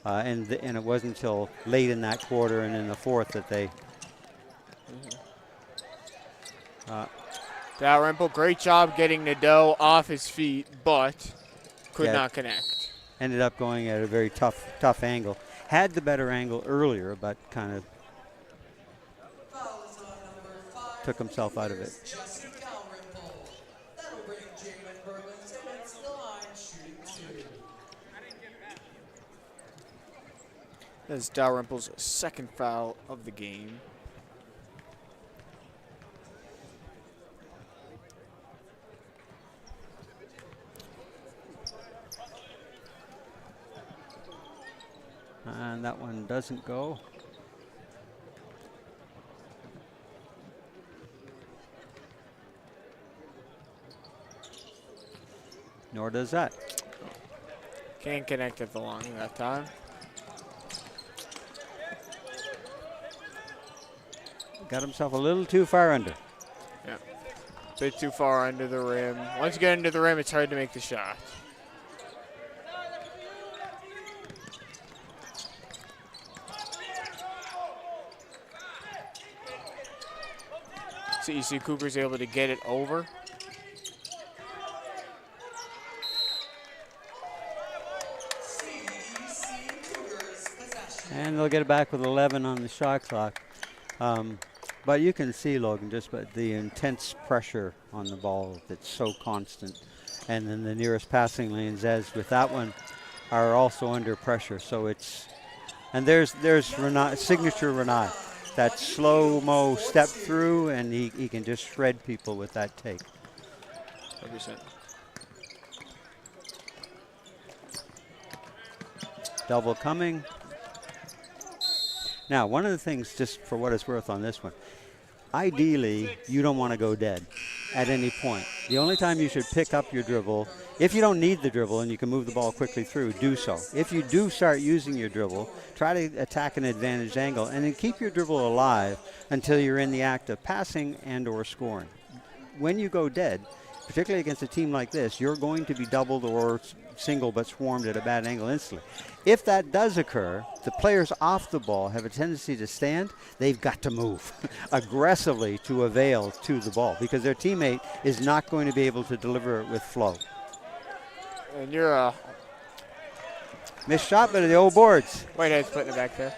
and it wasn't until late in that quarter and in the fourth that they. Dalrymple, great job getting Nadeau off his feet, but could not connect. Ended up going at a very tough angle. Had the better angle earlier, but kind of took himself out of it. That's Dalrymple's second foul of the game. And that one doesn't go. Nor does that. Can't connect at the long that time. Got himself a little too far under. Yeah, a bit too far under the rim. Once you get into the rim, it's hard to make the shot. CEC Cougars able to get it over. And they'll get it back with 11 on the shot clock. But you can see, Logan, just but the intense pressure on the ball that's so constant. And then the nearest passing lanes, as with that one, are also under pressure. So it's, and there's Renat, signature Renat. That slow-mo step through, and he can just shred people with that take. 100%. Double coming. Now, one of the things, just for what it's worth on this one, ideally, you don't want to go dead at any point. The only time you should pick up your dribble, if you don't need the dribble and you can move the ball quickly through, do so. If you do start using your dribble, try to attack an advantage angle and then keep your dribble alive until you're in the act of passing and or scoring. When you go dead, particularly against a team like this, you're going to be doubled or single but swarmed at a bad angle instantly. If that does occur, the players off the ball have a tendency to stand. They've got to move aggressively to avail to the ball because their teammate is not going to be able to deliver it with flow. And you're a missed shot, but the old boards. Whitehead's putting it back there.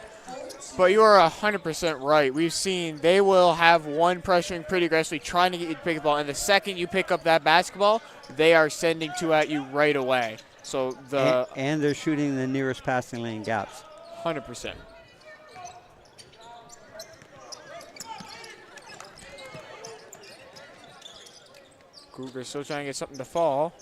But you are 100% right. We've seen they will have one pressuring pretty aggressively, trying to get you to pick the ball. And the second you pick up that basketball, they are sending 2 at you right away. So and they're shooting the nearest passing lane gaps. 100%. Cougars still trying to get something to fall.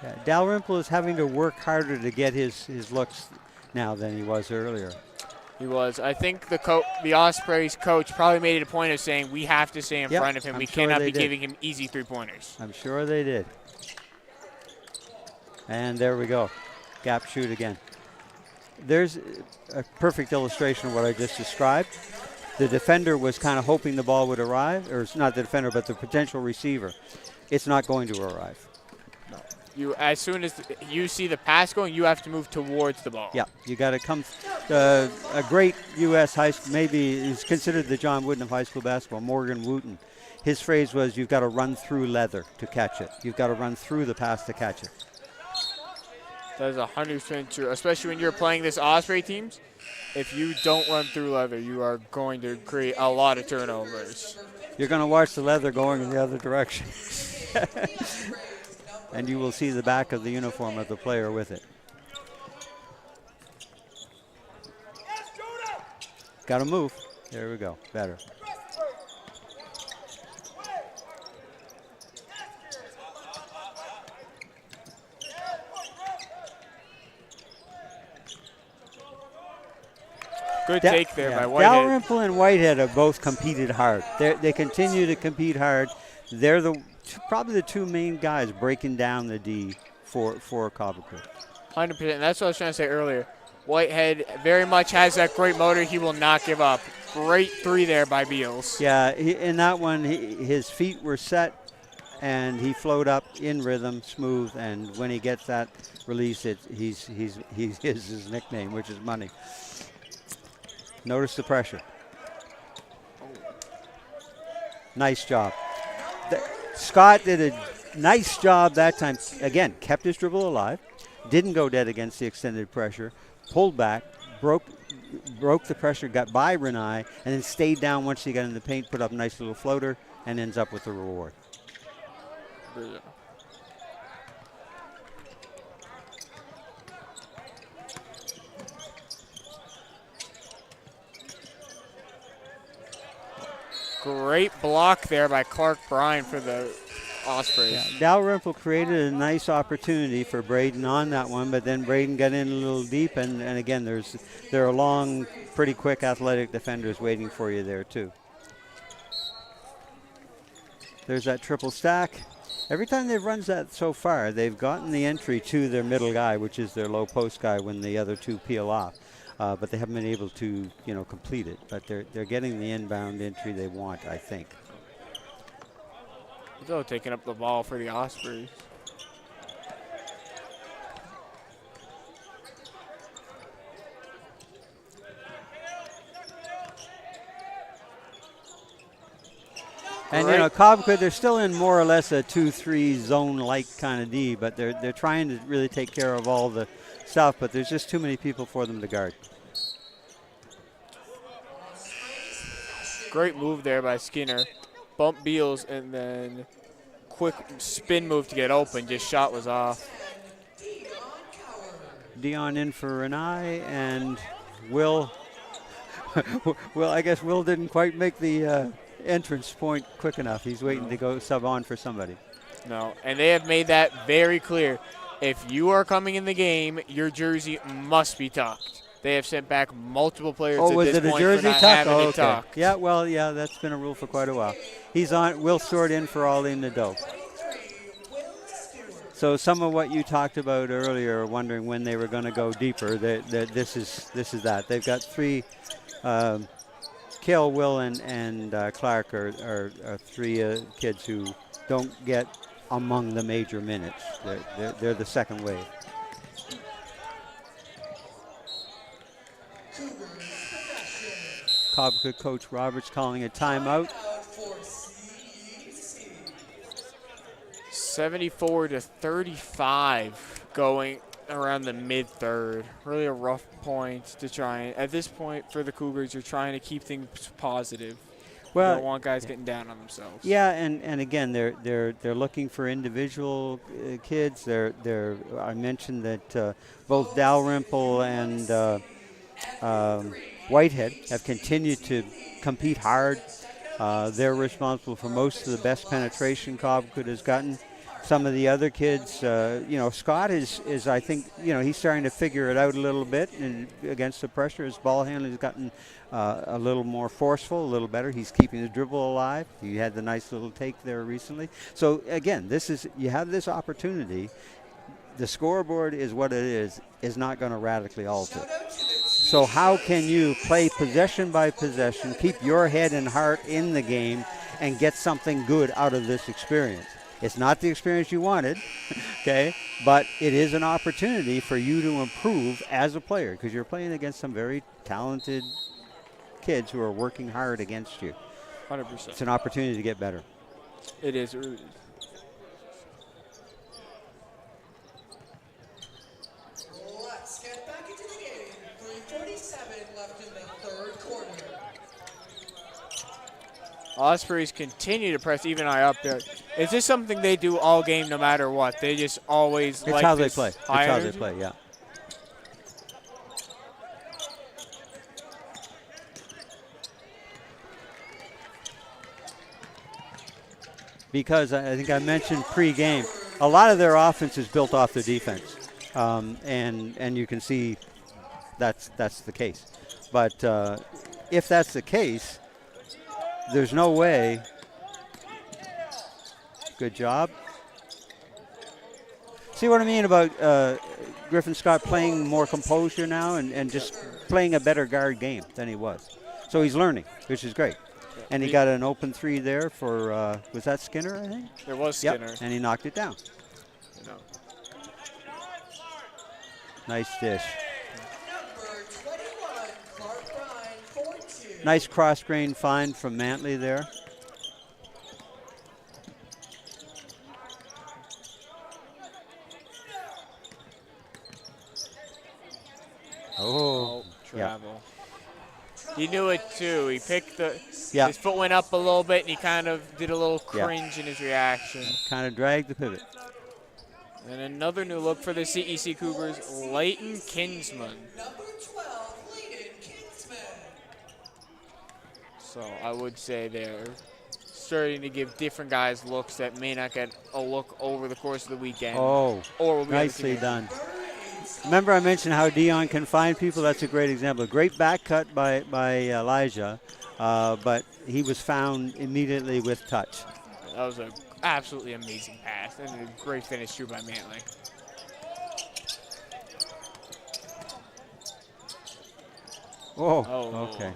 Yeah, Dalrymple is having to work harder to get his looks now than he was earlier. He was. I think the Ospreys coach probably made it a point of saying we have to stay in front of him. We cannot be giving him easy three-pointers. I'm sure they did. And there we go. Gap shoot again. There's a perfect illustration of what I just described. The defender was kind of hoping the ball would arrive, or it's not the defender, but the potential receiver. It's not going to arrive. As soon as you see the pass going, you have to move towards the ball. Yeah, you got to come. A great U.S. high school, maybe is considered the John Wooden of high school basketball, Morgan Wooten. His phrase was, you've got to run through leather to catch it. You've got to run through the pass to catch it. That is 100% true, especially when you're playing this Osprey teams. If you don't run through leather, you are going to create a lot of turnovers. You're going to watch the leather going in the other direction. And you will see the back of the uniform of the player with it. Got to move. There we go. Better. Good take there by Whitehead. Dalrymple and Whitehead have both competed hard. They continue to compete hard. They're probably the two main guys breaking down the D for Cobequid. 100%. That's what I was trying to say earlier. Whitehead very much has that great motor. He will not give up. Great three there by Beals. Yeah, in that one, his feet were set, and he flowed up in rhythm, smooth. And when he gets that release, he's his nickname, which is money. Notice the pressure. Nice job. Scott did a nice job that time. Again, kept his dribble alive, didn't go dead against the extended pressure, pulled back, broke the pressure, got by Renai, and then stayed down once he got in the paint, put up a nice little floater, and ends up with the reward. Yeah. Great block there by Clark Bryan for the Ospreys. Yeah, Dalrymple created a nice opportunity for Braden on that one, but then Braden got in a little deep, and again, there are long, pretty quick athletic defenders waiting for you there too. There's that triple stack. Every time they've run that so far, they've gotten the entry to their middle guy, which is their low post guy when the other two peel off. But they haven't been able to, complete it. But they're getting the inbound entry they want, I think. Still taking up the ball for the Ospreys. And Cobequid, they're still in more or less a 2-3 zone-like kind of D, but they're trying to really take care of all the stuff, but there's just too many people for them to guard. Great move there by Skinner. Bump Beals and then quick spin move to get open. Just shot was off. Dion in for an eye, and Will. Well, I guess Will didn't quite make the entrance point quick enough. He's waiting to go sub on for somebody. No, and they have made that very clear. If you are coming in the game, your jersey must be tucked. They have sent back multiple players at this point for not having it tucked. Yeah, well, yeah, that's been a rule for quite a while. He's on. Will Stewart in for all in the dough. So some of what you talked about earlier, wondering when they were going to go deeper, this is that. They've got three. Kale, Will, and Clark are three kids who don't get among the major minutes. They're the second wave. Cobequid coach Roberts calling a timeout. 74-35 going around the mid-third. Really a rough point to try. At this point for the Cougars, you're trying to keep things positive. Well, you don't want guys getting down on themselves. Yeah, and again, they're looking for individual kids. I mentioned that both Dalrymple and Whitehead have continued to compete hard. They're responsible for most of the best penetration Cobequid has gotten. Some of the other kids, Scott is I think, he's starting to figure it out a little bit, and against the pressure, his ball handling has gotten a little more forceful, a little better. He's keeping the dribble alive. He had the nice little take there recently. So again, you have this opportunity. The scoreboard is what it is not going to radically alter. So how can you play possession by possession, keep your head and heart in the game, and get something good out of this experience? It's not the experience you wanted, okay, but it is an opportunity for you to improve as a player, because you're playing against some very talented kids who are working hard against you. 100%. It's an opportunity to get better. It is. It really is. Let's get back into the game. 3:47 left in the third quarter. Ospreys continue to press even eye up there. Is this something they do all game no matter what? They just always it's how they play. It's how they play, yeah. Because I think I mentioned pre-game, a lot of their offense is built off their defense. And you can see that's the case. But if that's the case, there's no way. Good job. See what I mean about Griffin Scott playing more composure now and just playing a better guard game than he was. So he's learning, which is great. And he got an open three there for, was that Skinner, I think? There was Skinner. Yep, and he knocked it down. No. Nice dish. Number 21, Clark Brine, 4-2. Nice cross-grain find from Mantley there. Oh, travel. He knew it too. He picked yeah. His foot went up a little bit, and he kind of did a little cringe in his reaction. Kind of dragged the pivot. And another new look for the CEC Cougars, Leighton Kinsman. Number 12, Leighton Kinsman. So I would say they're starting to give different guys looks that may not get a look over the course of the weekend. Oh, or will be nicely done. Remember I mentioned how Dion can find people? That's a great example. A great back cut by Elijah, but he was found immediately with touch. That was an absolutely amazing pass and a great finish through by Mantley. Oh, okay.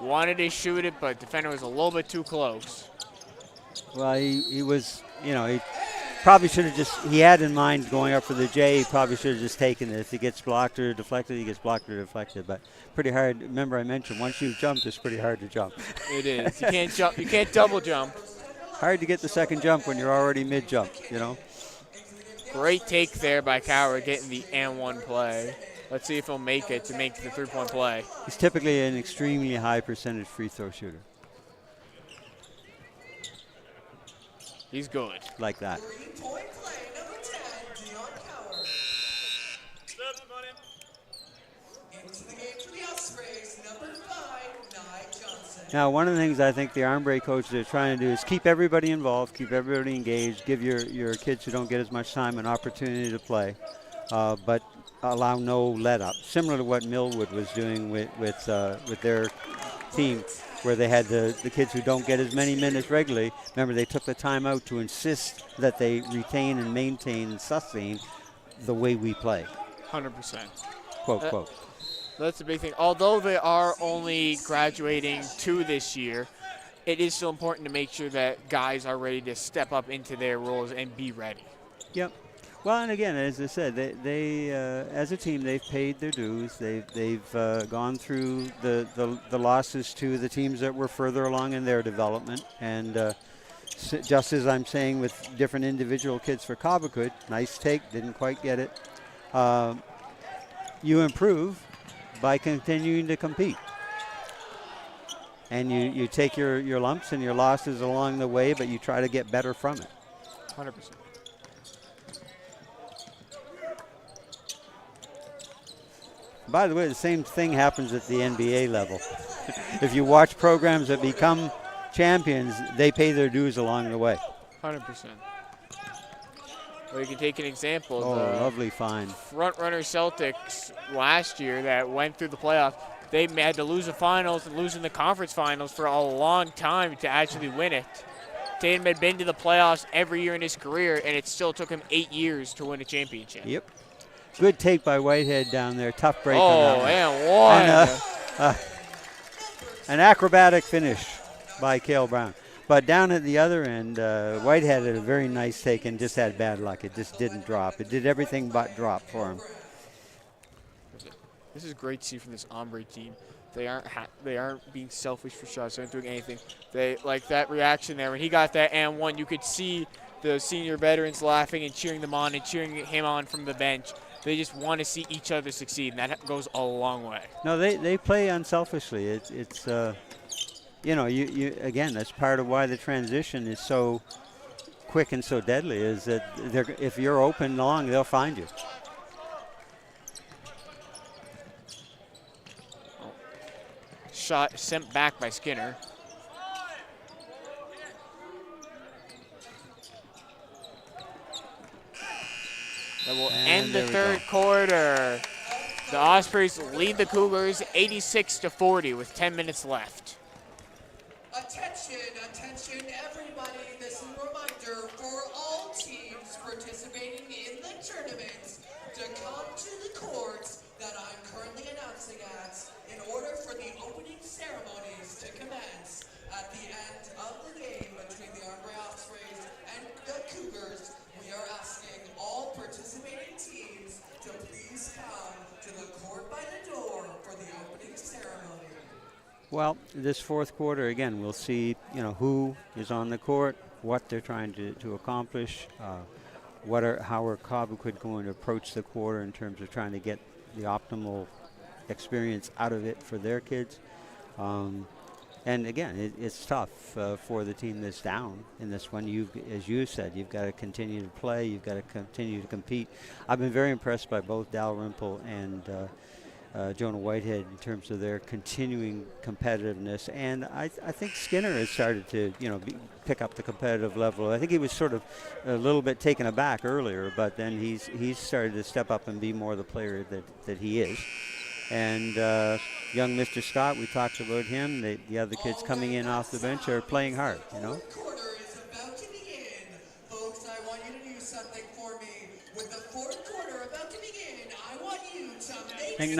Wanted to shoot it, but defender was a little bit too close. Well, he was, he probably should have he had in mind going up for the J. He probably should have just taken it. If he gets blocked or deflected, he gets blocked or deflected. But pretty hard. Remember I mentioned once you've jumped, it's pretty hard to jump. It is. You can't jump. You can't double jump. Hard to get the second jump when you're already mid-jump, Great take there by Coward getting the and-one play. Let's see if he'll make it to make the three-point play. He's typically an extremely high percentage free throw shooter. He's good. Like that. 3-point play, number 10, Dion Coward. Into the game for the Ospreys, number 5, Nye Johnson. Now, one of the things I think the Armbrae coaches are trying to do is keep everybody involved, keep everybody engaged, give your kids who don't get as much time an opportunity to play, but allow no let-up. Similar to what Millwood was doing with their team, where they had the kids who don't get as many minutes regularly. Remember, they took the time out to insist that they retain and maintain and sustain the way we play. 100%. Quote. That's a big thing. Although they are only graduating 2 this year, it is still important to make sure that guys are ready to step up into their roles and be ready. Yep. Well, and again, as I said, they as a team, they've paid their dues. They've gone through the losses to the teams that were further along in their development. And just as I'm saying with different individual kids for Cobequid, nice take, didn't quite get it. You improve by continuing to compete. And you take your lumps and your losses along the way, but you try to get better from it. 100%. By the way, the same thing happens at the NBA level. If you watch programs that become champions, they pay their dues along the way. 100%. Well, you can take an example. Oh, the lovely find. Front-runner Celtics last year that went through the playoffs, they had to lose the finals and lose in the conference finals for a long time to actually win it. Tatum had been to the playoffs every year in his career, and it still took him 8 years to win a championship. Yep. Good take by Whitehead down there. Tough break on that one. And an acrobatic finish by Cale Brown. But down at the other end, Whitehead had a very nice take and just had bad luck. It just didn't drop. It did everything but drop for him. This is great to see from this Armbrae team. They aren't being selfish for shots. They aren't doing anything. They like that reaction there when he got that and one. You could see the senior veterans laughing and cheering them on and cheering him on from the bench. They just want to see each other succeed, and that goes a long way. No, they play unselfishly. It's you know, you again, that's part of why the transition is so quick and so deadly, is that if you're open long, they'll find you. Shot sent back by Skinner. That will end the third quarter. The Ospreys lead the Cougars 86-40 with 10 minutes left. Attention, everybody. This is a reminder for all teams participating in the tournament to come to the courts that I'm currently announcing at in order for the opening ceremonies to commence at the end of the game between the Armbrae Ospreys and the Cougars. We are asking all participating teams to please come to the court by the door for the opening ceremony. Well, this fourth quarter, again, we'll see, you know, who is on the court, what they're trying to accomplish, how are Cobequid going to approach the quarter in terms of trying to get the optimal experience out of it for their kids. And again, it's tough for the team that's down in this one. As you said, you've got to continue to play. You've got to continue to compete. I've been very impressed by both Dalrymple and Jonah Whitehead in terms of their continuing competitiveness, and I think Skinner has started to, you know, pick up the competitive level. I think he was sort of a little bit taken aback earlier, but then he's started to step up and be more the player that he is. And young Mr. Scott, we talked about him. The other kids coming in off the bench are playing hard, you know. I think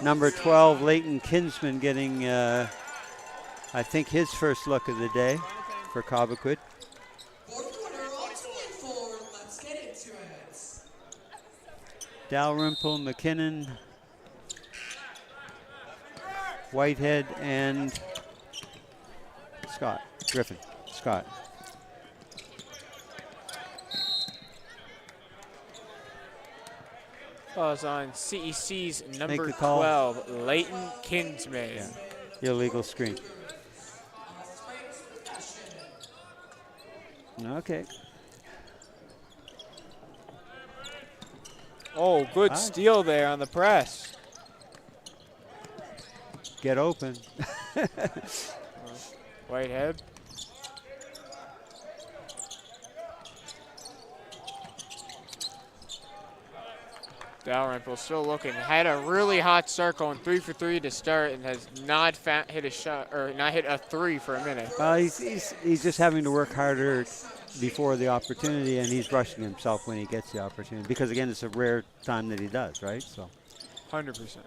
number 12, Leighton Kinsman, getting, I think, his first look of the day for Cobequid. Dalrymple, McKinnon, Whitehead, and Griffin. Scott. Falls on CEC's number 12, Leighton Kinsman. Yeah. Illegal screen. Okay. Oh, good steal there on the press. Get open. Whitehead. Dalrymple still looking. Had a really hot start, going 3 for 3 to start, and has not hit a shot or not hit a 3 for a minute. He's just having to work harder before the opportunity, and he's rushing himself when he gets the opportunity, because again, it's a rare time that he does, right? So 100%.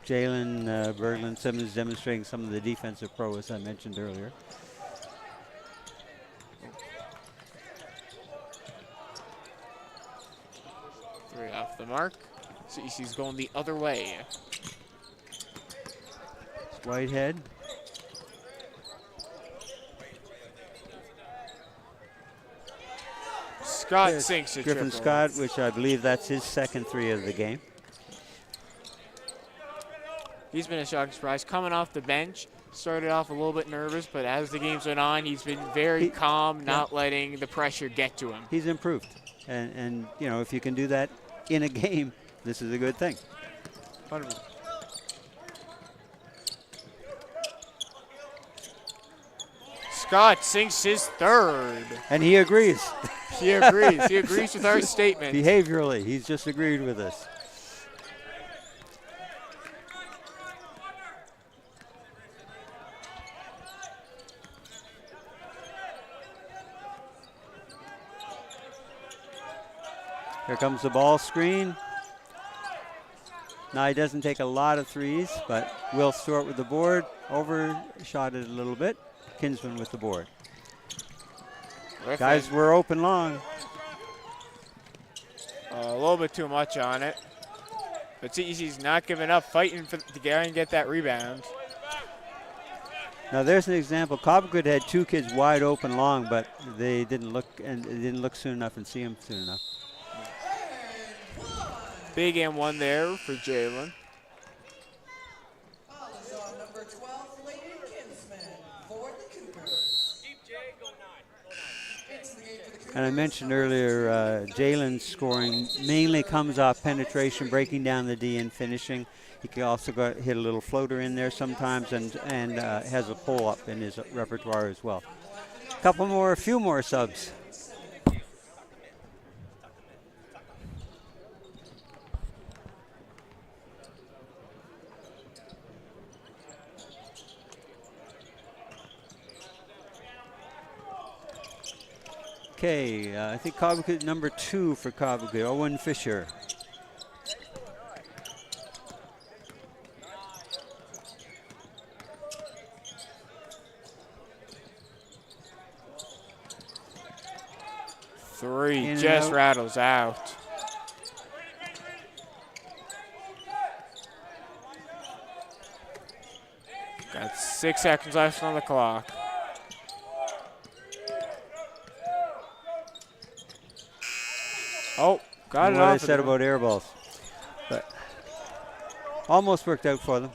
Jalen Berglund Simmons demonstrating some of the defensive prowess I mentioned earlier. Three off the mark. CEC's going the other way. Whitehead. Scott sinks a Griffin triple. Scott, which I believe that's his second 3 of the game. He's been a shocking surprise. Coming off the bench, started off a little bit nervous, but as the games went on, he's been very calm, not letting the pressure get to him. He's improved. And you know, if you can do that in a game, this is a good thing. Scott sinks his third. And he agrees. He agrees. He agrees with our statement. Behaviorally, he's just agreed with us. Here comes the ball screen. Now he doesn't take a lot of threes, but Will Stewart with the board. Overshot it a little bit. Kinsman with the board. Guys, we're open long. A little bit too much on it. But CEC's not giving up, fighting to try and get that rebound. Now there's an example. Cobequid had two kids wide open long, but they didn't look, and they didn't look soon enough and see him soon enough. Big M1 there for Jalen. Number 12, Lady Kinsman for the Cougars. And I mentioned earlier, Jalen's scoring mainly comes off penetration, breaking down the D and finishing. He can also hit a little floater in there sometimes, and has a pull-up in his repertoire as well. A few more subs. Okay, I think Cobequid, number 2 for Cobequid, Owen Fisher. Three just rattles out. Got 6 seconds left on the clock. Oh, got it off. What I said about air balls, but almost worked out for them.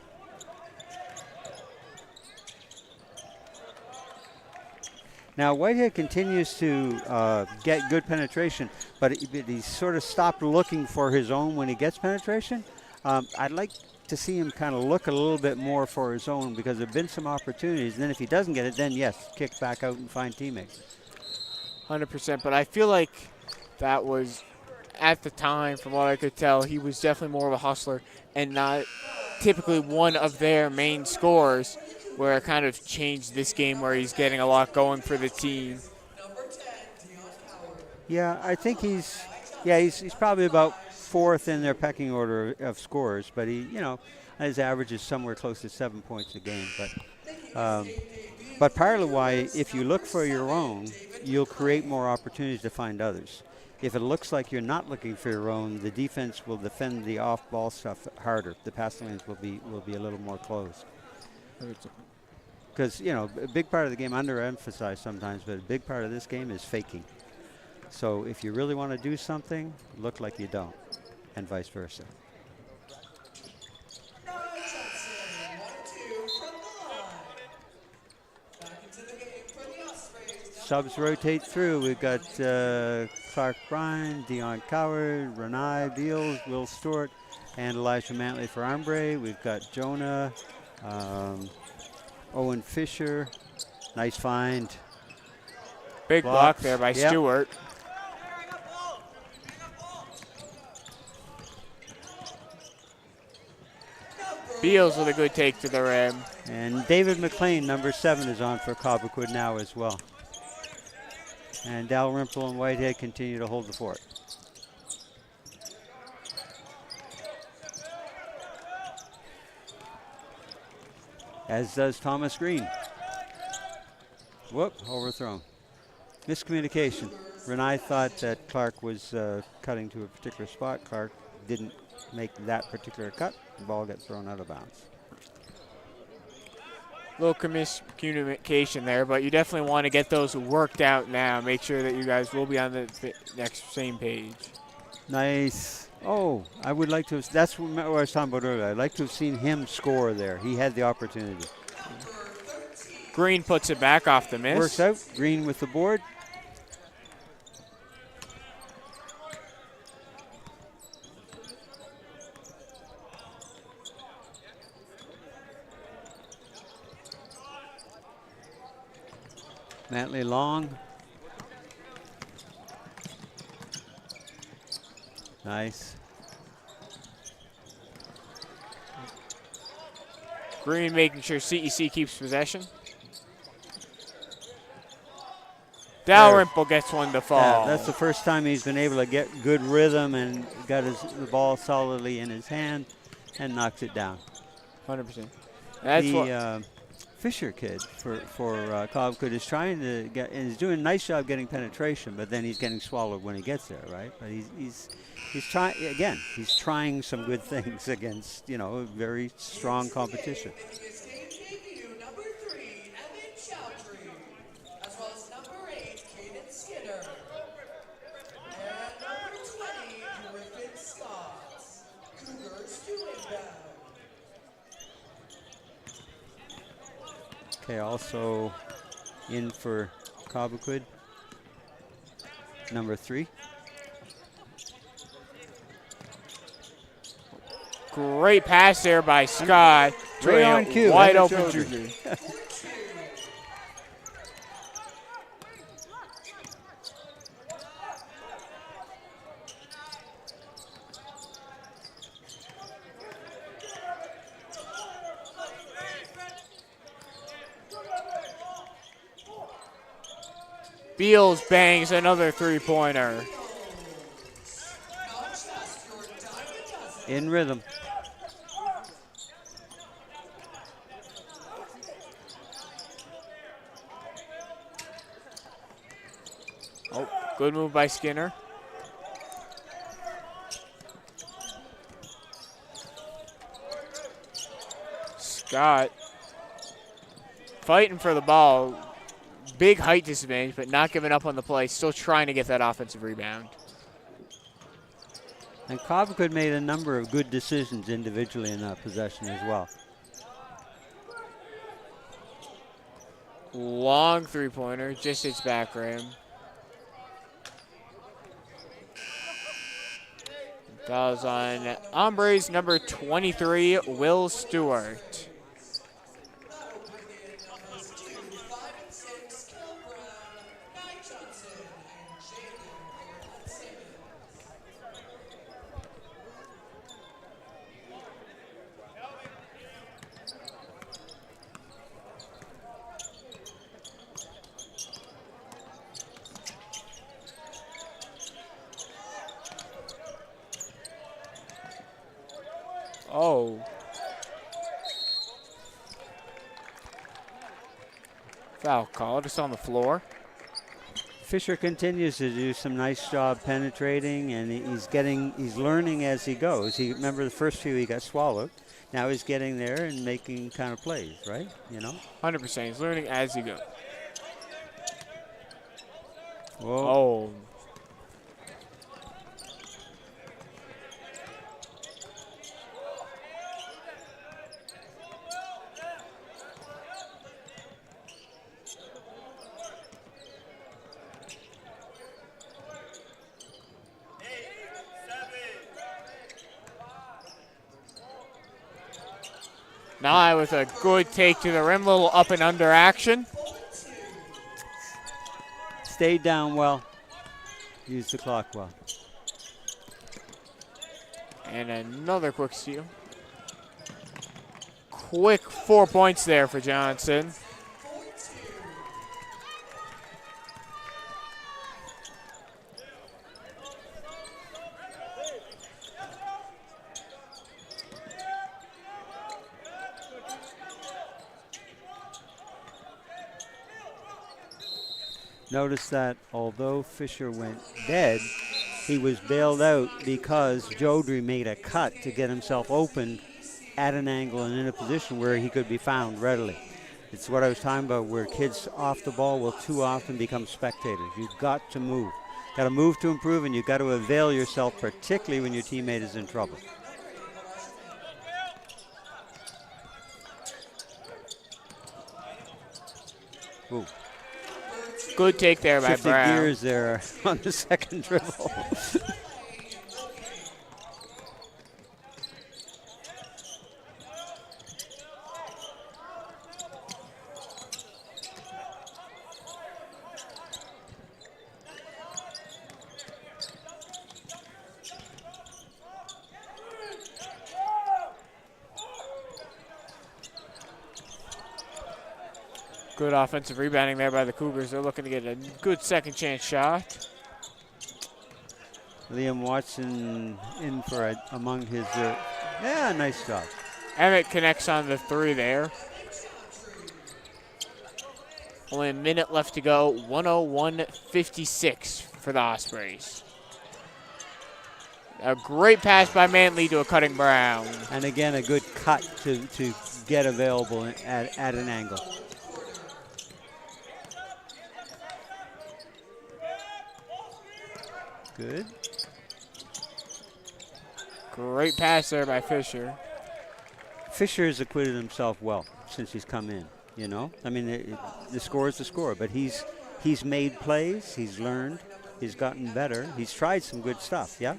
Now Whitehead continues to get good penetration, but he sort of stopped looking for his own when he gets penetration. I'd like to see him kind of look a little bit more for his own, because there have been some opportunities, and then if he doesn't get it, then yes, kick back out and find teammates. 100%, but I feel like that was, at the time, from what I could tell, he was definitely more of a hustler and not typically one of their main scorers, where it kind of changed this game where he's getting a lot going for the team. Yeah, I think he's probably about 4th in their pecking order of scorers, but his average is somewhere close to 7 points a game. But partly why, if you look for your own, you'll create more opportunities to find others. If it looks like you're not looking for your own, the defense will defend the off-ball stuff harder. The passing lanes will be a little more closed. Because, a big part of the game, underemphasized sometimes, but a big part of this game is faking. So if you really want to do something, look like you don't, and vice versa. Subs rotate through. We've got Clark Bryan, Dion Coward, Renai Beals, Will Stewart, and Elijah Mantley for Armbrae. We've got Jonah, Owen Fisher. Nice find. Big block there by Stewart. Beals with a good take to the rim. And David McLean, number 7, is on for Cobequid now as well. And Dalrymple and Whitehead continue to hold the fort. As does Thomas Green. Whoop, overthrown. Miscommunication. Renai thought that Clark was cutting to a particular spot. Clark didn't make that particular cut. The ball gets thrown out of bounds. Little miscommunication there, but you definitely want to get those worked out now. Make sure that you guys will be on the same page. Nice. Oh, I would like to. That's what I was talking about earlier. I'd like to have seen him score there. He had the opportunity. Green puts it back off the miss. Works out. Green with the board. Mantley long. Nice. Green making sure CEC keeps possession. Dalrymple gets one to fall. Yeah, that's the first time he's been able to get good rhythm and got the ball solidly in his hand and knocks it down. 100%. That's the Fisher kid for Cobbcould is trying to get, and he's doing a nice job getting penetration, but then he's getting swallowed when he gets there, right? But he's trying again. He's trying some good things against very strong competition. Okay, also in for Cobequid, number 3. Great pass there by Scott. Right on cue. Wide open Juju. Beals bangs another three-pointer. In rhythm. Oh, good move by Skinner. Scott fighting for the ball. Big height disadvantage, but not giving up on the play. Still trying to get that offensive rebound. And Cobequid made a number of good decisions individually in that possession as well. Long three-pointer, just hits back rim. Fouls on Armbrae's number 23, Will Stewart. Oh. Foul call, just on the floor. Fisher continues to do some nice job penetrating, and he's learning as he goes. Remember the first few he got swallowed. Now he's getting there and making kind of plays, right? 100%. He's learning as he goes. Whoa. Oh. Nye with a good take to the rim, little up and under action. Stayed down well. Used the clock well. And another quick steal. Quick 4 points there for Johnson. Notice that although Fisher went dead, he was bailed out because Jodry made a cut to get himself open at an angle and in a position where he could be found readily. It's what I was talking about, where kids off the ball will too often become spectators. You've got to move. Got to move to improve, and you've got to avail yourself, particularly when your teammate is in trouble. Ooh. Good take there by Shifted Brown. gears there on the second dribble. Good offensive rebounding there by the Cougars. They're looking to get a good second chance shot. Liam Watson in for among his, yeah, nice job. Emmett connects on the 3 there. Only a minute left to go. 101-56 for the Ospreys. A great pass by Manley to a cutting Brown. And again, a good cut to get available at an angle. Good. Great pass there by Fisher. Fisher has acquitted himself well since he's come in, you know? I mean, the score is the score, but he's made plays, he's learned, he's gotten better, he's tried some good stuff, yeah?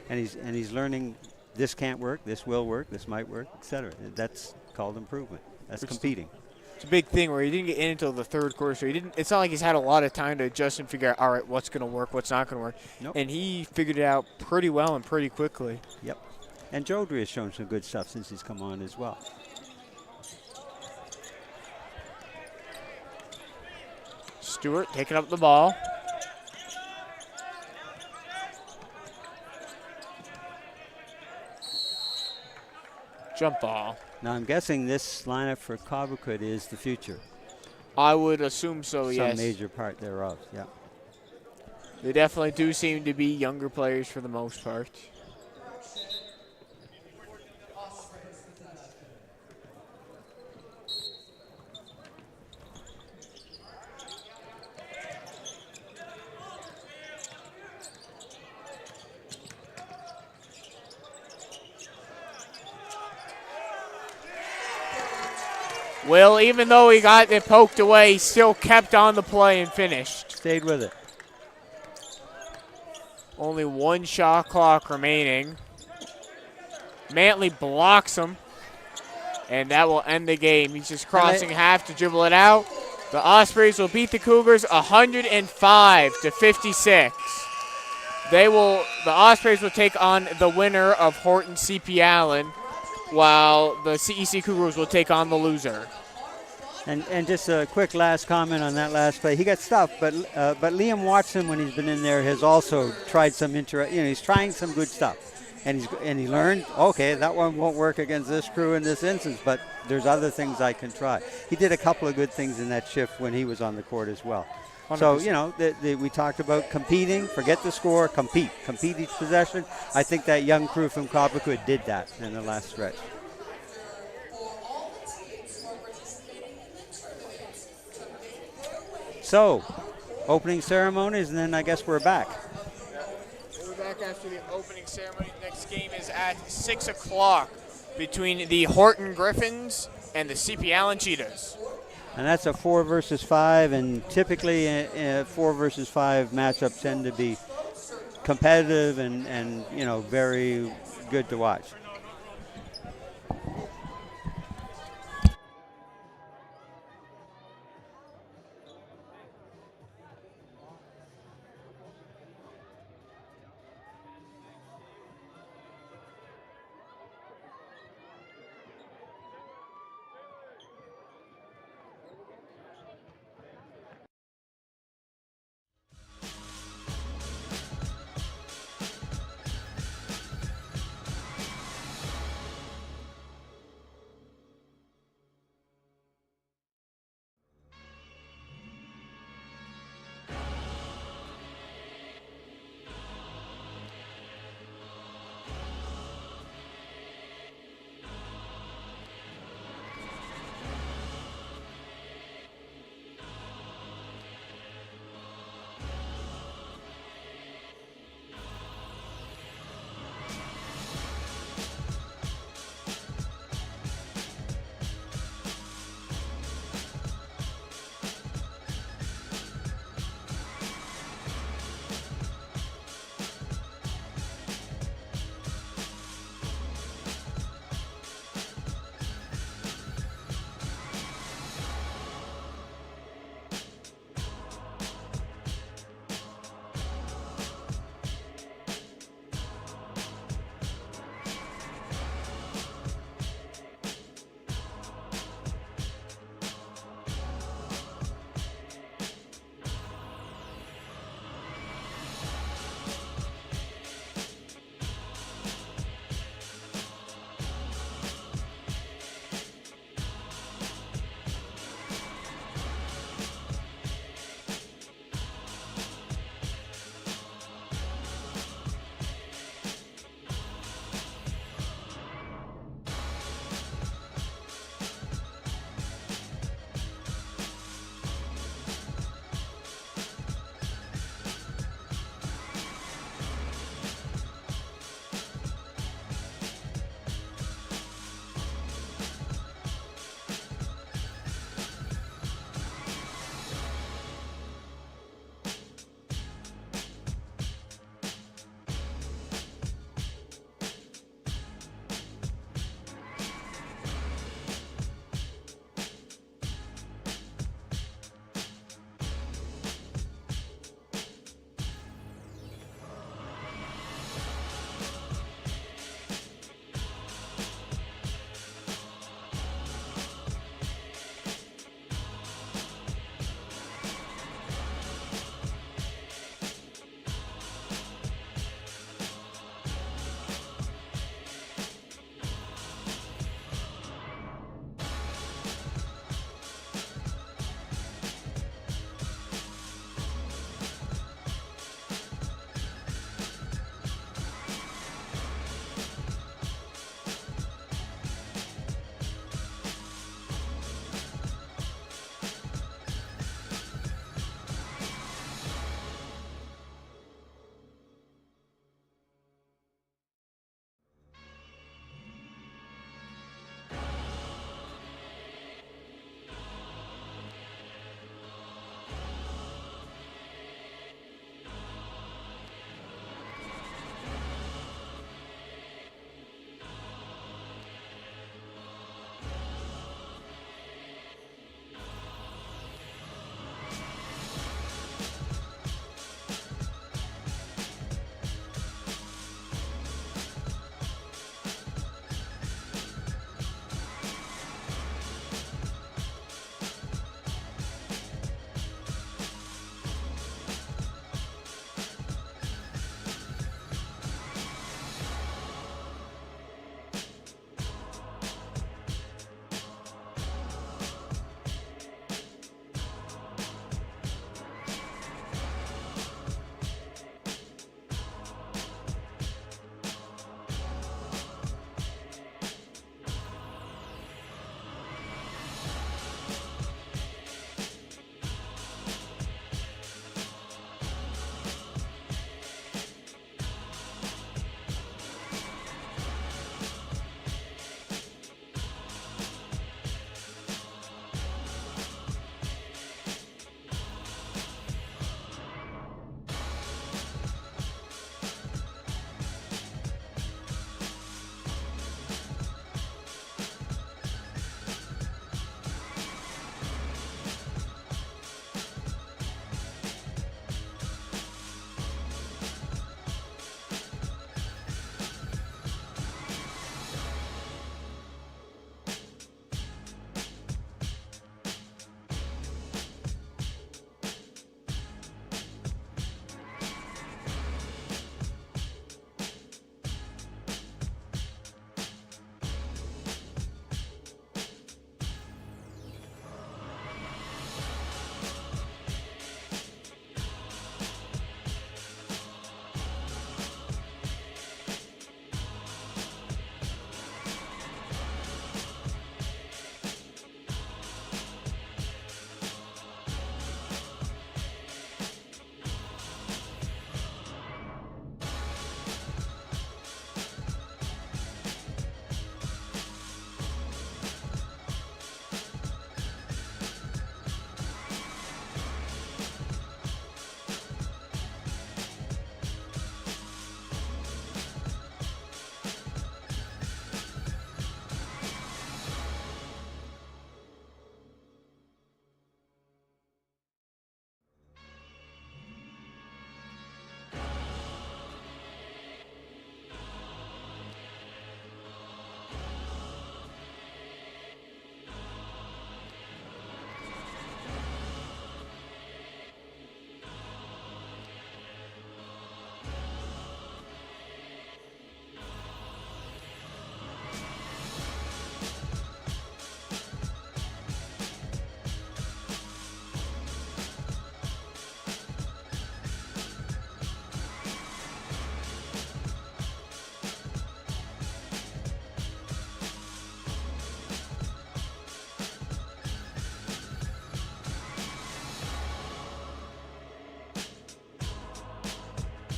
And he's learning this can't work, this will work, this might work, etc. That's called improvement. That's competing. It's a big thing where he didn't get in until the third quarter, so it's not like he's had a lot of time to adjust and figure out, all right, what's going to work, what's not going to work. Nope. And he figured it out pretty well and pretty quickly. Yep. And Jodry has shown some good stuff since he's come on as well. Stewart taking up the ball. Jump ball. Now I'm guessing this lineup for Cobequid is the future. I would assume so, yes. Some major part thereof, yeah. They definitely do seem to be younger players for the most part. Will, even though he got it poked away, he still kept on the play and finished. Stayed with it. Only 1 shot clock remaining. Mantley blocks him, and that will end the game. He's just crossing half to dribble it out. The Ospreys will beat the Cougars 105-56. The Ospreys will take on the winner of Horton CP Allen, while the CEC Cougars will take on the loser. And just a quick last comment on that last play. He got stuffed, but Liam Watson, when he's been in there, has also tried some he's trying some good stuff, and he learned, okay, that one won't work against this crew in this instance, but there's other things I can try. He did a couple of good things in that shift when he was on the court as well. 100%. So, you know, we talked about competing, forget the score, compete each possession. I think that young crew from Cobequid did that in the last stretch. So, opening ceremonies, and then I guess we're back. Yeah. We're back after the opening ceremony. The next game is at 6 o'clock between the Horton Griffins and the CP Allen Cheetahs. And that's a 4 versus 5, and typically 4 versus 5 matchups tend to be competitive and you know, very good to watch.